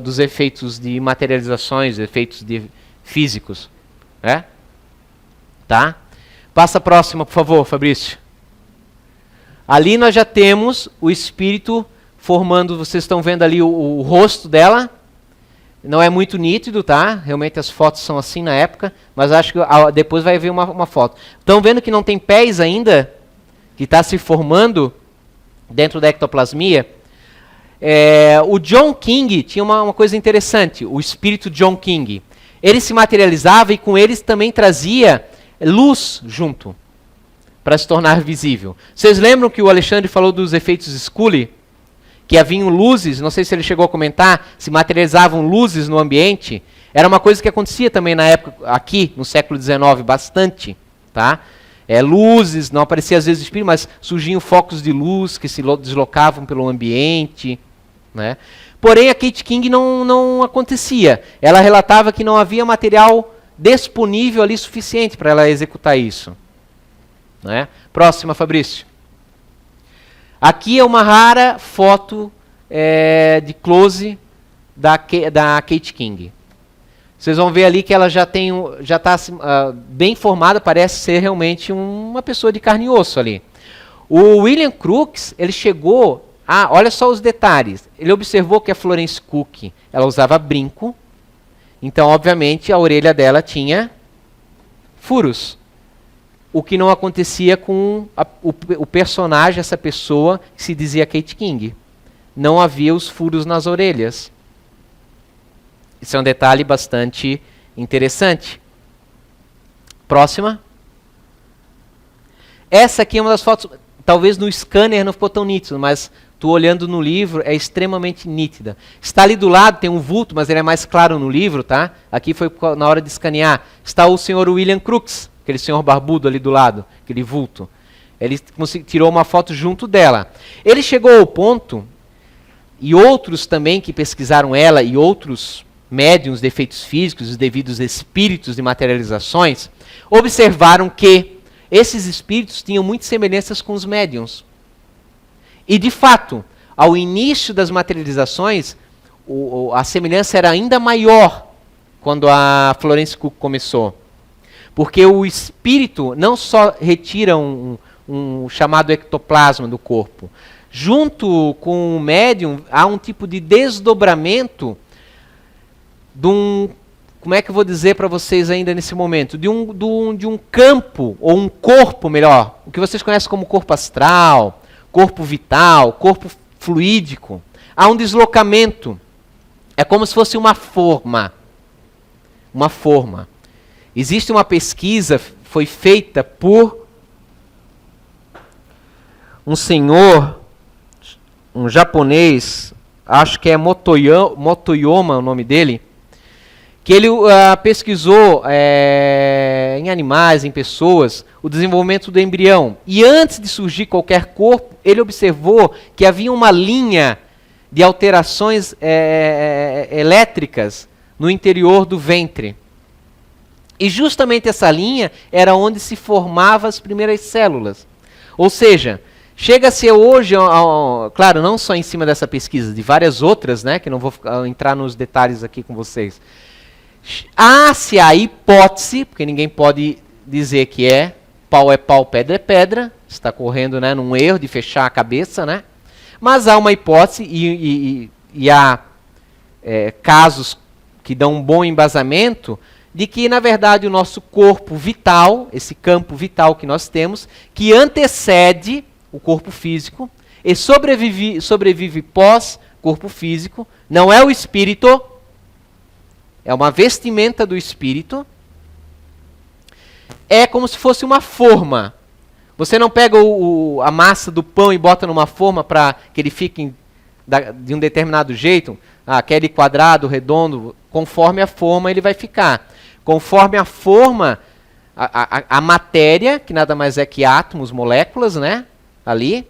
dos efeitos de materializações, efeitos físicos. Né? Tá? Passa a próxima, por favor, Fabrício. Ali nós já temos o espírito formando, vocês estão vendo ali o rosto dela. Não é muito nítido, tá? Realmente as fotos são assim na época, mas acho que depois vai ver uma foto. Estão vendo que não tem pés ainda? Que está se formando dentro da ectoplasmia? O John King tinha uma coisa interessante, o espírito John King. Ele se materializava e com eles também trazia luz junto, para se tornar visível. Vocês lembram que o Alexandre falou dos efeitos Scully? Que haviam luzes, não sei se ele chegou a comentar, se materializavam luzes no ambiente. Era uma coisa que acontecia também na época, aqui, no século XIX, bastante. Tá? Luzes, não aparecia às vezes espírito, mas surgiam focos de luz que se deslocavam pelo ambiente. Né? Porém, a Kate King não acontecia. Ela relatava que não havia material disponível ali suficiente para ela executar isso. Né? Próxima, Fabrício. Aqui é uma rara foto de close da Kate King. Vocês vão ver ali que ela já está bem formada, parece ser realmente uma pessoa de carne e osso ali. O William Crookes, ele chegou olha só os detalhes. Ele observou que a Florence Cook, ela usava brinco, então, obviamente, a orelha dela tinha furos. O que não acontecia com o personagem, essa pessoa que se dizia Kate King. Não havia os furos nas orelhas. Isso é um detalhe bastante interessante. Próxima. Essa aqui é uma das fotos, talvez no scanner não ficou tão nítido, mas tu olhando no livro é extremamente nítida. Está ali do lado, tem um vulto, mas ele é mais claro no livro, tá? Aqui foi na hora de escanear. Está o senhor William Crookes, aquele senhor barbudo ali do lado, aquele vulto. Ele tirou uma foto junto dela. Ele chegou ao ponto, e outros também que pesquisaram ela, e outros médiuns de efeitos físicos, os devidos espíritos de materializações, observaram que esses espíritos tinham muitas semelhanças com os médiuns. E, de fato, ao início das materializações, a semelhança era ainda maior quando a Florence Cook começou. Porque o espírito não só retira um chamado ectoplasma do corpo. Junto com o médium, há um tipo de desdobramento de como é que eu vou dizer para vocês ainda nesse momento? De um campo, ou um corpo melhor, o que vocês conhecem como corpo astral, corpo vital, corpo fluídico. Há um deslocamento É como se fosse uma forma. Uma forma. Existe uma pesquisa, foi feita por um senhor, um japonês, acho que é Motoyama o nome dele, que ele pesquisou em animais, em pessoas, o desenvolvimento do embrião. E antes de surgir qualquer corpo, ele observou que havia uma linha de alterações elétricas no interior do ventre. E justamente essa linha era onde se formavam as primeiras células. Ou seja, chega a ser hoje, claro, não só em cima dessa pesquisa, de várias outras, né, que não vou entrar nos detalhes aqui com vocês. Há-se a hipótese, porque ninguém pode dizer que pau, pedra é pedra, está correndo, né, num erro de fechar a cabeça, né? Mas há uma hipótese e há casos que dão um bom embasamento de que, na verdade, o nosso corpo vital, esse campo vital que nós temos, que antecede o corpo físico e sobrevive pós-corpo físico, não é o espírito, é uma vestimenta do espírito, é como se fosse uma forma. Você não pega a massa do pão e bota numa forma para que ele fique de um determinado jeito, aquele quadrado, redondo, conforme a forma ele vai ficar. Conforme a forma, a matéria, que nada mais é que átomos, moléculas, né, ali,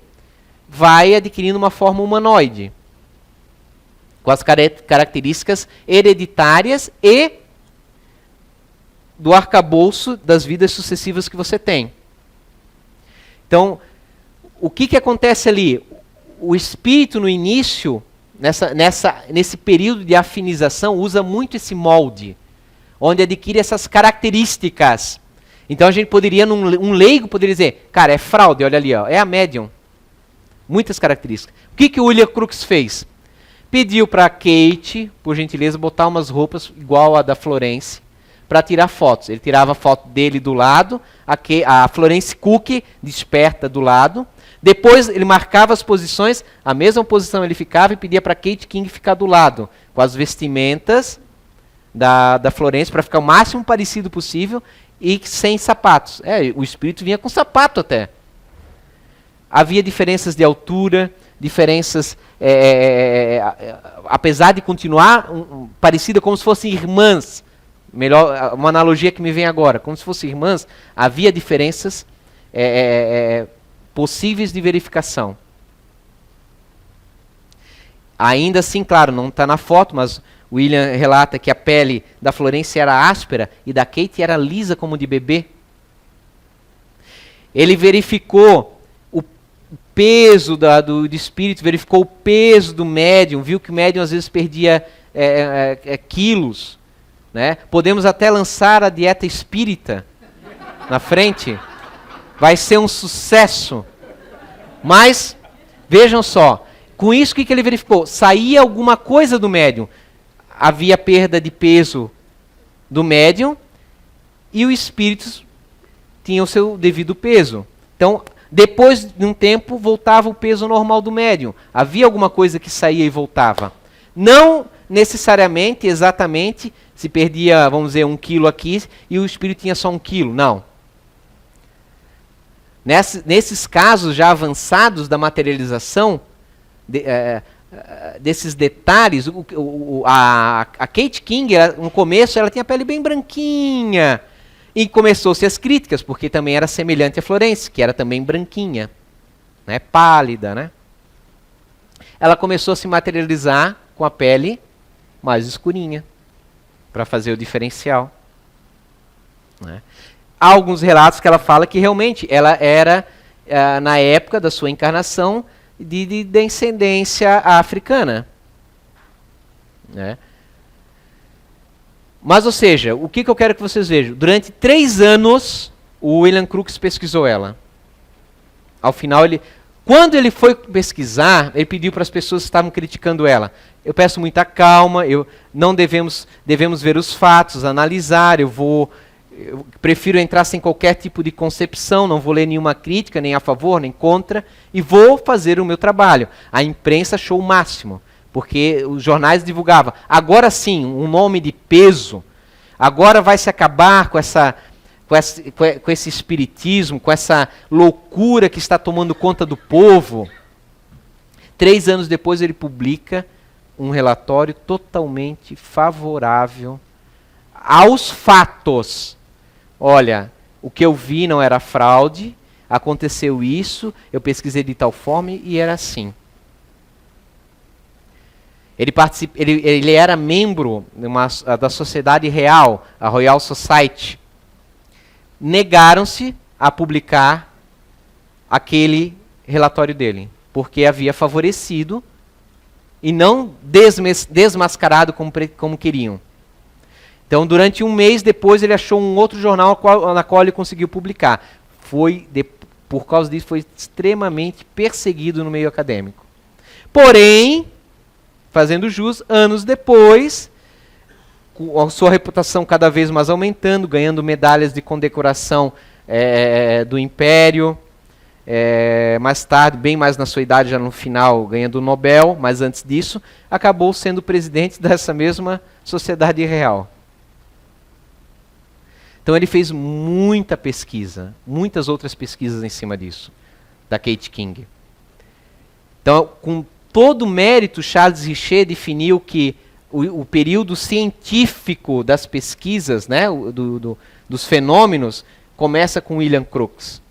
vai adquirindo uma forma humanoide, com as características hereditárias e do arcabouço das vidas sucessivas que você tem. Então, o que acontece ali? O espírito, no início, nesse período de afinização, usa muito esse molde, onde adquire essas características. Então a gente poderia, um leigo poderia dizer, cara, é fraude, olha ali, ó, é a médium. Muitas características. O que o William Crookes fez? Pediu para a Kate, por gentileza, botar umas roupas igual a da Florence, para tirar fotos. Ele tirava a foto dele do lado, a Florence Cook desperta do lado. Depois ele marcava as posições, a mesma posição ele ficava e pedia para Kate King ficar do lado, com as vestimentas da Florence, para ficar o máximo parecido possível e sem sapatos. O espírito vinha com sapato até. Havia diferenças de altura, diferenças, apesar de continuar parecida como se fossem irmãs, melhor, uma analogia que me vem agora, como se fossem irmãs, havia diferenças possíveis de verificação. Ainda assim, claro, não está na foto, mas William relata que a pele da Florence era áspera e da Kate era lisa como de bebê. Ele verificou o peso do espírito, verificou o peso do médium, viu que o médium às vezes perdia quilos. Né? Podemos até lançar a dieta espírita na frente. Vai ser um sucesso. Mas, vejam só, com isso o que ele verificou? Saía alguma coisa do médium. Havia perda de peso do médium e o espírito tinha o seu devido peso. Então, depois de um tempo, voltava o peso normal do médium. Havia alguma coisa que saía e voltava. Não necessariamente, exatamente, se perdia, vamos dizer, 1 quilo aqui e o espírito tinha só 1 quilo. Não. Nesses casos já avançados da materialização, desses detalhes, a Kate King, no começo, ela tinha a pele bem branquinha. E começou-se as críticas, porque também era semelhante a Florence, que era também branquinha, né, pálida. Né? Ela começou a se materializar com a pele mais escurinha, para fazer o diferencial. Né? Há alguns relatos que ela fala que realmente ela era, na época da sua encarnação, de descendência africana. Né? Mas, ou seja, o que eu quero que vocês vejam? Durante 3 anos, o William Crookes pesquisou ela. Ao final, quando ele foi pesquisar, ele pediu para as pessoas que estavam criticando ela. Eu peço muita calma, não devemos ver os fatos, analisar, eu prefiro entrar sem qualquer tipo de concepção, não vou ler nenhuma crítica, nem a favor, nem contra, e vou fazer o meu trabalho. A imprensa achou o máximo, porque os jornais divulgavam. Agora sim, um nome de peso, agora vai se acabar com esse espiritismo, com essa loucura que está tomando conta do povo. 3 anos depois ele publica um relatório totalmente favorável aos fatos. Olha, o que eu vi não era fraude, aconteceu isso, eu pesquisei de tal forma e era assim. Ele era membro da Sociedade Real, a Royal Society. Negaram-se a publicar aquele relatório dele, porque havia favorecido e não desmascarado como queriam. Então, durante um mês depois, ele achou um outro jornal na qual ele conseguiu publicar. Por causa disso, foi extremamente perseguido no meio acadêmico. Porém, fazendo jus, anos depois, com a sua reputação cada vez mais aumentando, ganhando medalhas de condecoração do Império, mais tarde, bem mais na sua idade, já no final, ganhando o Nobel, mas antes disso, acabou sendo presidente dessa mesma Sociedade Real. Então ele fez muita pesquisa, muitas outras pesquisas em cima disso, da Kate King. Então, com todo o mérito, Charles Richer definiu que o período científico das pesquisas, né, dos fenômenos, começa com William Crookes,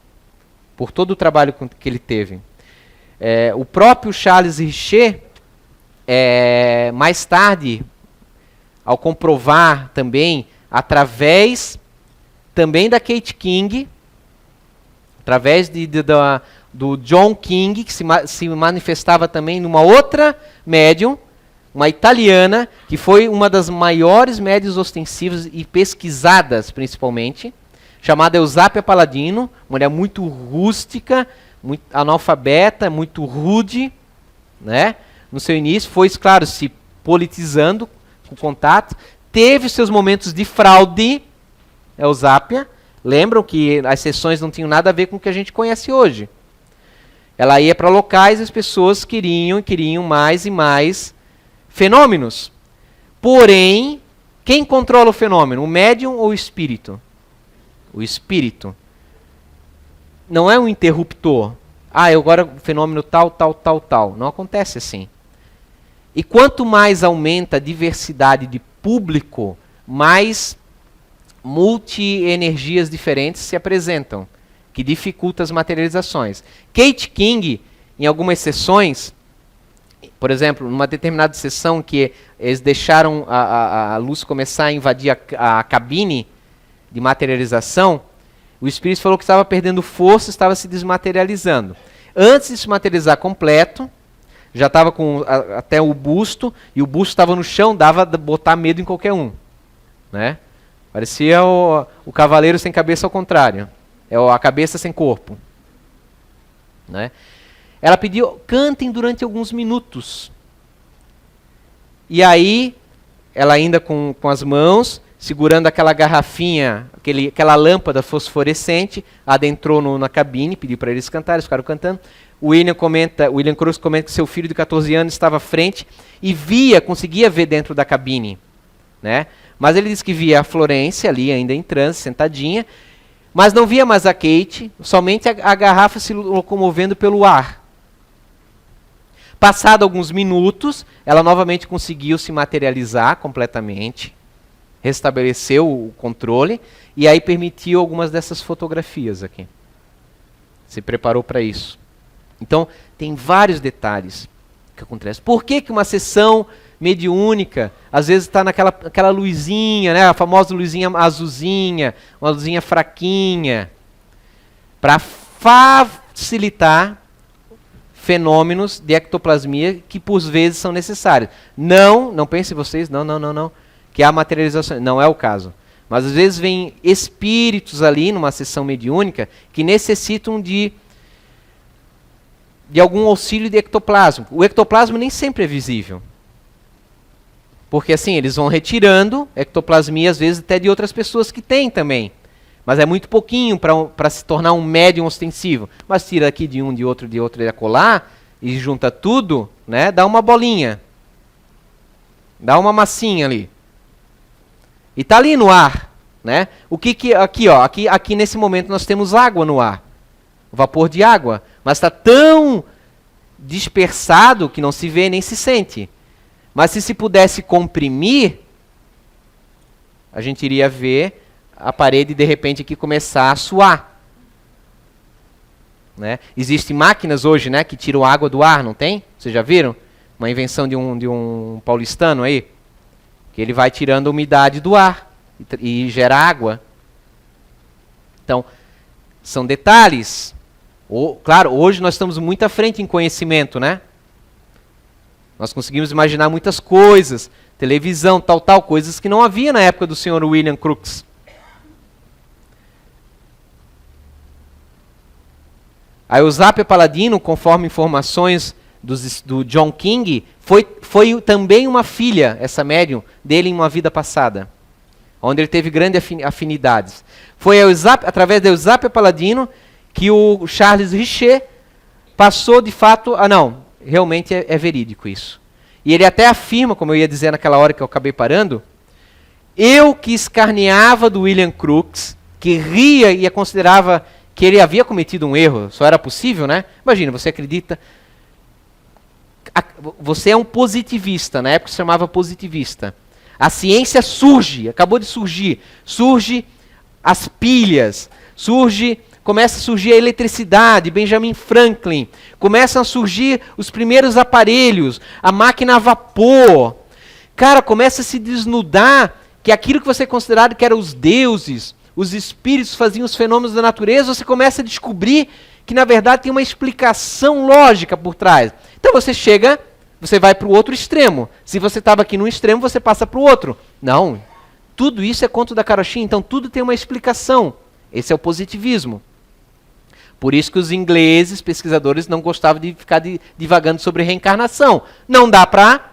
por todo o trabalho que ele teve. O próprio Charles Richer, mais tarde, ao comprovar também, através também da Kate King, através do John King, que se manifestava também numa outra médium, uma italiana, que foi uma das maiores médiuns ostensivas e pesquisadas, principalmente, chamada Eusápia Paladino, mulher muito rústica, muito analfabeta, muito rude, né? No seu início, foi, claro, se politizando com contato, teve seus momentos de fraude, Eusápia. Lembram que as sessões não tinham nada a ver com o que a gente conhece hoje. Ela ia para locais e as pessoas queriam mais e mais fenômenos. Porém, quem controla o fenômeno? O médium ou o espírito? O espírito. Não é um interruptor. Agora o fenômeno tal. Não acontece assim. E quanto mais aumenta a diversidade de público, mais multi-energias diferentes se apresentam, que dificulta as materializações. Kate King, em algumas sessões, por exemplo, numa determinada sessão que eles deixaram a luz começar a invadir a cabine de materialização, o espírito falou que estava perdendo força, estava se desmaterializando. Antes de se materializar completo, já estava com até o busto, e o busto estava no chão, dava de botar medo em qualquer um, né? Parecia o cavaleiro sem cabeça ao contrário. A cabeça sem corpo. Né? Ela pediu, cantem durante alguns minutos. E aí, ela ainda com as mãos, segurando aquela garrafinha, aquela lâmpada fosforescente, adentrou na cabine, pediu para eles cantarem, eles ficaram cantando. O William Crookes comenta que seu filho de 14 anos estava à frente e conseguia ver dentro da cabine. Né? Mas ele disse que via a Florência ali, ainda em transe, sentadinha, mas não via mais a Kate, somente a garrafa se locomovendo pelo ar. Passado alguns minutos, ela novamente conseguiu se materializar completamente, restabeleceu o controle, e aí permitiu algumas dessas fotografias aqui. Se preparou para isso. Então, tem vários detalhes que acontecem. Por que uma sessão mediúnica, às vezes está naquela luzinha, né, a famosa luzinha azulzinha, uma luzinha fraquinha, para facilitar fenômenos de ectoplasmia que por vezes são necessários. Não pensem vocês, não, que há materialização, não é o caso. Mas às vezes vem espíritos ali numa sessão mediúnica que necessitam de algum auxílio de ectoplasma. O ectoplasma nem sempre é visível. Porque assim, eles vão retirando ectoplasmia, às vezes até de outras pessoas que têm também. Mas é muito pouquinho para se tornar um médium ostensivo. Mas tira aqui de um, de outro e acolá, e junta tudo, né, dá uma bolinha. Dá uma massinha ali. E está ali no ar. Né? O que aqui, ó, aqui nesse momento nós temos água no ar. Vapor de água. Mas está tão dispersado que não se vê nem se sente. Mas se pudesse comprimir, a gente iria ver a parede de repente aqui começar a suar. Né? Existem máquinas hoje, né, que tiram água do ar, não tem? Vocês já viram? Uma invenção de um paulistano aí. Que ele vai tirando a umidade do ar e gera água. Então, são detalhes. Claro, hoje nós estamos muito à frente em conhecimento, né? Nós conseguimos imaginar muitas coisas. Televisão, tal, coisas que não havia na época do Sr. William Crookes. A Eusápia Palladino, conforme informações do John King, foi também uma filha, essa médium, dele em uma vida passada, onde ele teve grandes afinidades. Foi através da Eusápia Palladino que o Charles Richer passou de fato realmente é verídico isso. E ele até afirma, como eu ia dizer naquela hora que eu acabei parando, eu que escarneava do William Crookes, que ria e considerava que ele havia cometido um erro, só era possível, né? Imagina, você acredita... Você é um positivista, na época se chamava positivista. A ciência surge, acabou de surgir. Surge as pilhas, começa a surgir a eletricidade, Benjamin Franklin. Começam a surgir os primeiros aparelhos, a máquina a vapor. Cara, começa a se desnudar que aquilo que você considerava que eram os deuses, os espíritos faziam os fenômenos da natureza, você começa a descobrir que na verdade tem uma explicação lógica por trás. Então você vai para o outro extremo. Se você estava aqui num extremo, você passa para o outro. Não, tudo isso é conto da carochinha, então tudo tem uma explicação. Esse é o positivismo. Por isso que os ingleses, pesquisadores, não gostavam de ficar divagando sobre reencarnação. Não dá para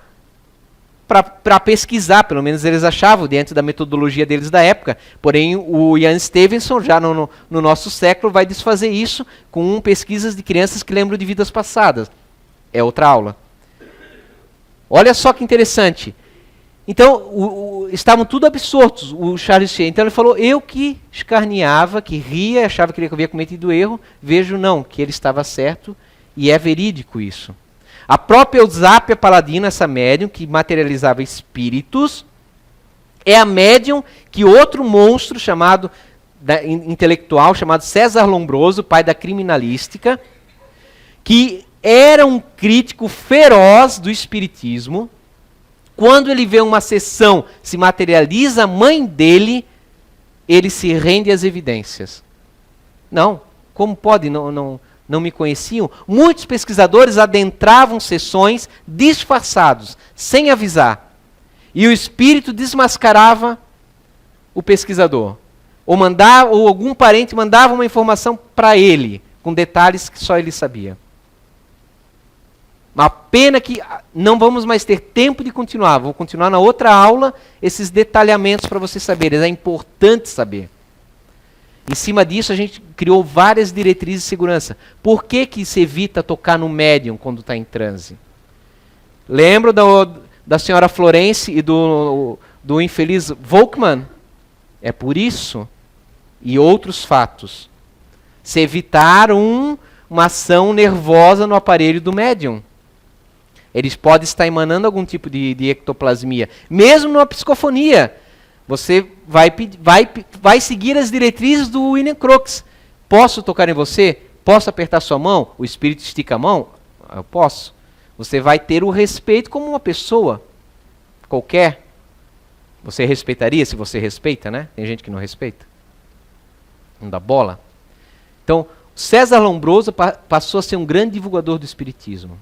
pesquisar, pelo menos eles achavam, dentro da metodologia deles da época. Porém, o Ian Stevenson, já no nosso século, vai desfazer isso com pesquisas de crianças que lembram de vidas passadas. É outra aula. Olha só que interessante. Então, estavam tudo absortos, o Charles Richer. Então ele falou, eu que escarneava, que ria, achava que ele havia cometido erro, vejo não, que ele estava certo, e é verídico isso. A própria Eusápia Palladino, essa médium que materializava espíritos, é a médium que outro monstro intelectual, chamado César Lombroso, pai da criminalística, que era um crítico feroz do espiritismo. Quando ele vê uma sessão, se materializa a mãe dele, ele se rende às evidências. Não, como pode? Não me conheciam? Muitos pesquisadores adentravam sessões disfarçados, sem avisar. E o espírito desmascarava o pesquisador. Ou algum parente mandava uma informação para ele, com detalhes que só ele sabia. Uma pena que não vamos mais ter tempo de continuar. Vou continuar na outra aula esses detalhamentos para vocês saberem. É importante saber. Em cima disso, a gente criou várias diretrizes de segurança. Por que se evita tocar no médium quando está em transe? Lembra da senhora Florence e do infeliz Volkmann? É por isso e outros fatos. Se evitar uma ação nervosa no aparelho do médium. Eles podem estar emanando algum tipo de ectoplasmia. Mesmo numa psicofonia. Você vai seguir as diretrizes do William Crookes. Posso tocar em você? Posso apertar sua mão? O espírito estica a mão? Eu posso. Você vai ter o respeito como uma pessoa qualquer. Você respeitaria se você respeita, né? Tem gente que não respeita. Não dá bola. Então, César Lombroso passou a ser um grande divulgador do espiritismo.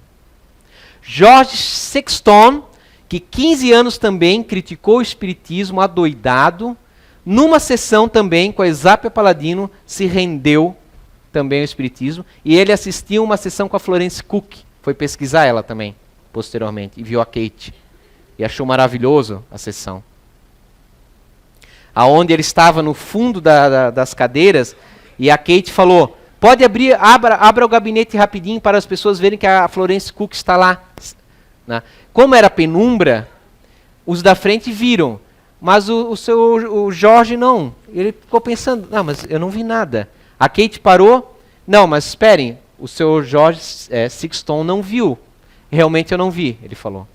George Sexton, que 15 anos também criticou o espiritismo adoidado, numa sessão também com a Eusápia Palladino, se rendeu também ao espiritismo, e ele assistiu uma sessão com a Florence Cook, foi pesquisar ela também, posteriormente, e viu a Kate, e achou maravilhoso a sessão. Aonde ele estava no fundo das cadeiras, e a Kate falou, pode abra o gabinete rapidinho para as pessoas verem que a Florence Cook está lá. Né? Como era penumbra, Os da frente viram, mas o Jorge não. Ele ficou pensando, não, mas eu não vi nada. A Kate parou, não, mas esperem, o seu Jorge Sixton não viu. Realmente eu não vi, ele falou.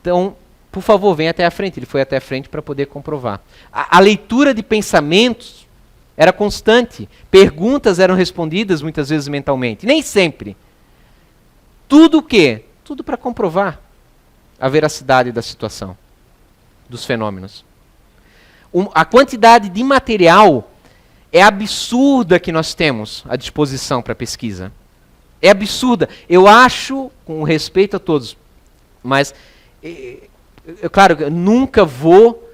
Então, por favor, venha até a frente. Ele foi até a frente para poder comprovar. A leitura de pensamentos era constante. Perguntas eram respondidas muitas vezes mentalmente. Nem sempre. Tudo o quê? Tudo para comprovar a veracidade da situação, dos fenômenos. A quantidade de material é absurda que nós temos à disposição para pesquisa. É absurda. Eu acho, com respeito a todos, mas, claro, eu nunca vou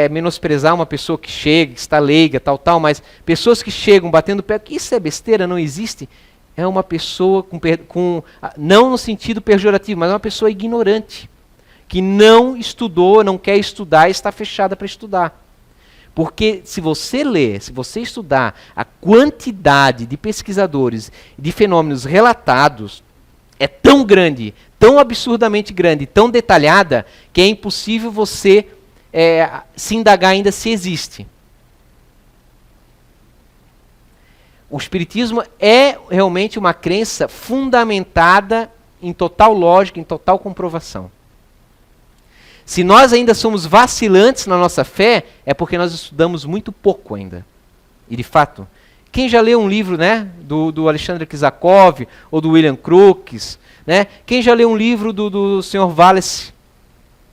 menosprezar uma pessoa que chega, que está leiga, tal, mas pessoas que chegam batendo o pé, isso é besteira, não existe. É uma pessoa não no sentido pejorativo, mas é uma pessoa ignorante, que não estudou, não quer estudar e está fechada para estudar. Porque se você ler, se você estudar a quantidade de pesquisadores, de fenômenos relatados, é tão grande, tão absurdamente grande, tão detalhada, que é impossível você se indagar ainda se existe. O Espiritismo é realmente uma crença fundamentada em total lógica, em total comprovação. Se nós ainda somos vacilantes na nossa fé, é porque nós estudamos muito pouco ainda. E de fato, quem já leu um livro, né, do Alexandre Kizakov ou do William Crookes, né? Quem já leu um livro do Sr. Wallace,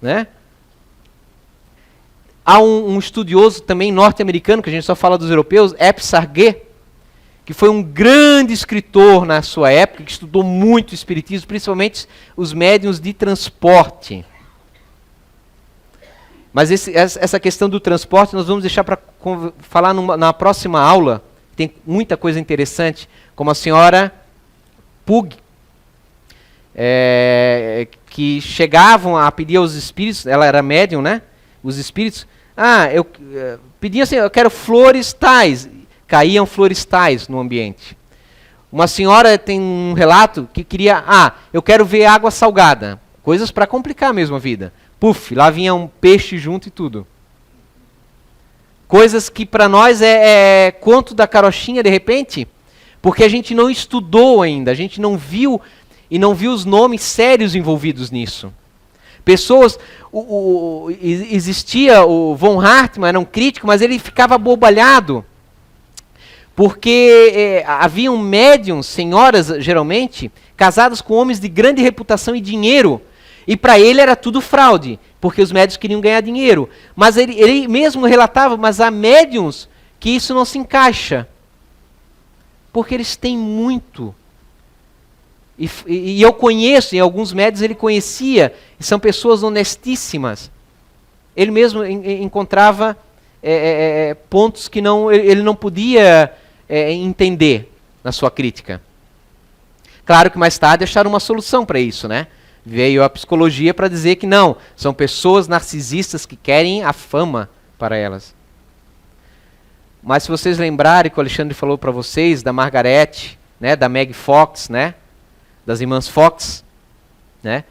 né? Há um estudioso também norte-americano, que a gente só fala dos europeus, Ep Sargé, que foi um grande escritor na sua época, que estudou muito o espiritismo, principalmente os médiuns de transporte. Mas essa questão do transporte nós vamos deixar para falar na próxima aula. Tem muita coisa interessante, como a senhora Pug, que chegavam a pedir aos espíritos, ela era médium, né? Os espíritos, eu pediam assim, eu quero flores tais. Caíam flores tais no ambiente. Uma senhora tem um relato que queria, eu quero ver água salgada. Coisas para complicar mesmo a vida. Puf, lá vinha um peixe junto e tudo. Coisas que para nós é conto da carochinha de repente, porque a gente não estudou ainda, a gente não viu e não viu os nomes sérios envolvidos nisso. Pessoas, existia o von Hartmann, era um crítico, mas ele ficava abobalhado, porque haviam médiums, senhoras geralmente, casadas com homens de grande reputação e dinheiro, e para ele era tudo fraude, porque os médiuns queriam ganhar dinheiro. Mas ele mesmo relatava, mas há médiuns que isso não se encaixa. Porque eles têm muito. E eu conheço, em alguns médiuns ele conhecia, e são pessoas honestíssimas. Ele mesmo encontrava pontos que ele não podia entender na sua crítica. Claro que mais tarde acharam uma solução para isso, né? Veio a psicologia para dizer que não, são pessoas narcisistas que querem a fama para elas. Mas se vocês lembrarem que o Alexandre falou para vocês da Margaret, né, da Meg Fox, né, das irmãs Fox, né,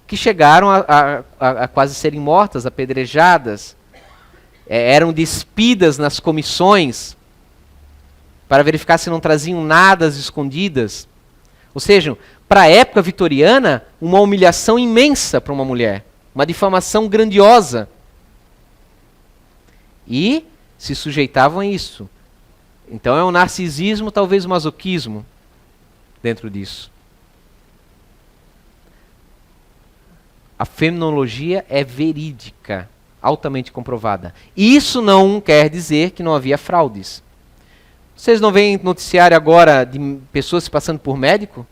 que chegaram a quase serem mortas, apedrejadas, eram despidas nas comissões para verificar se não traziam nada às escondidas. Ou seja, para a época vitoriana, uma humilhação imensa para uma mulher. Uma difamação grandiosa. E se sujeitavam a isso. Então é um narcisismo, talvez um masoquismo dentro disso. A fenomenologia é verídica, altamente comprovada. Isso não quer dizer que não havia fraudes. Vocês não veem noticiário agora de pessoas se passando por médico?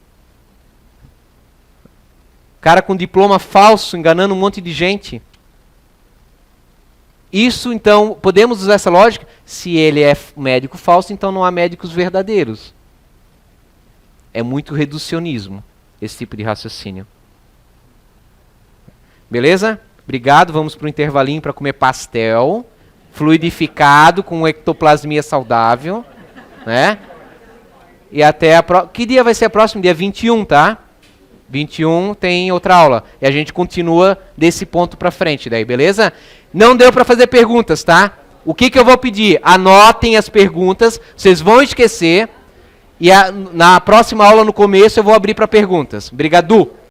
Cara com diploma falso, enganando um monte de gente. Isso, então, podemos usar essa lógica? Se ele é médico falso, então não há médicos verdadeiros. É muito reducionismo, esse tipo de raciocínio. Beleza? Obrigado, vamos para o intervalinho para comer pastel, fluidificado, com ectoplasmia saudável. Né? E até que dia vai ser a próxima? Dia 21, tá? 21 tem outra aula. E a gente continua desse ponto pra frente daí, beleza? Não deu pra fazer perguntas, tá? O que eu vou pedir? Anotem as perguntas, vocês vão esquecer. E na próxima aula, no começo, eu vou abrir para perguntas. Obrigado.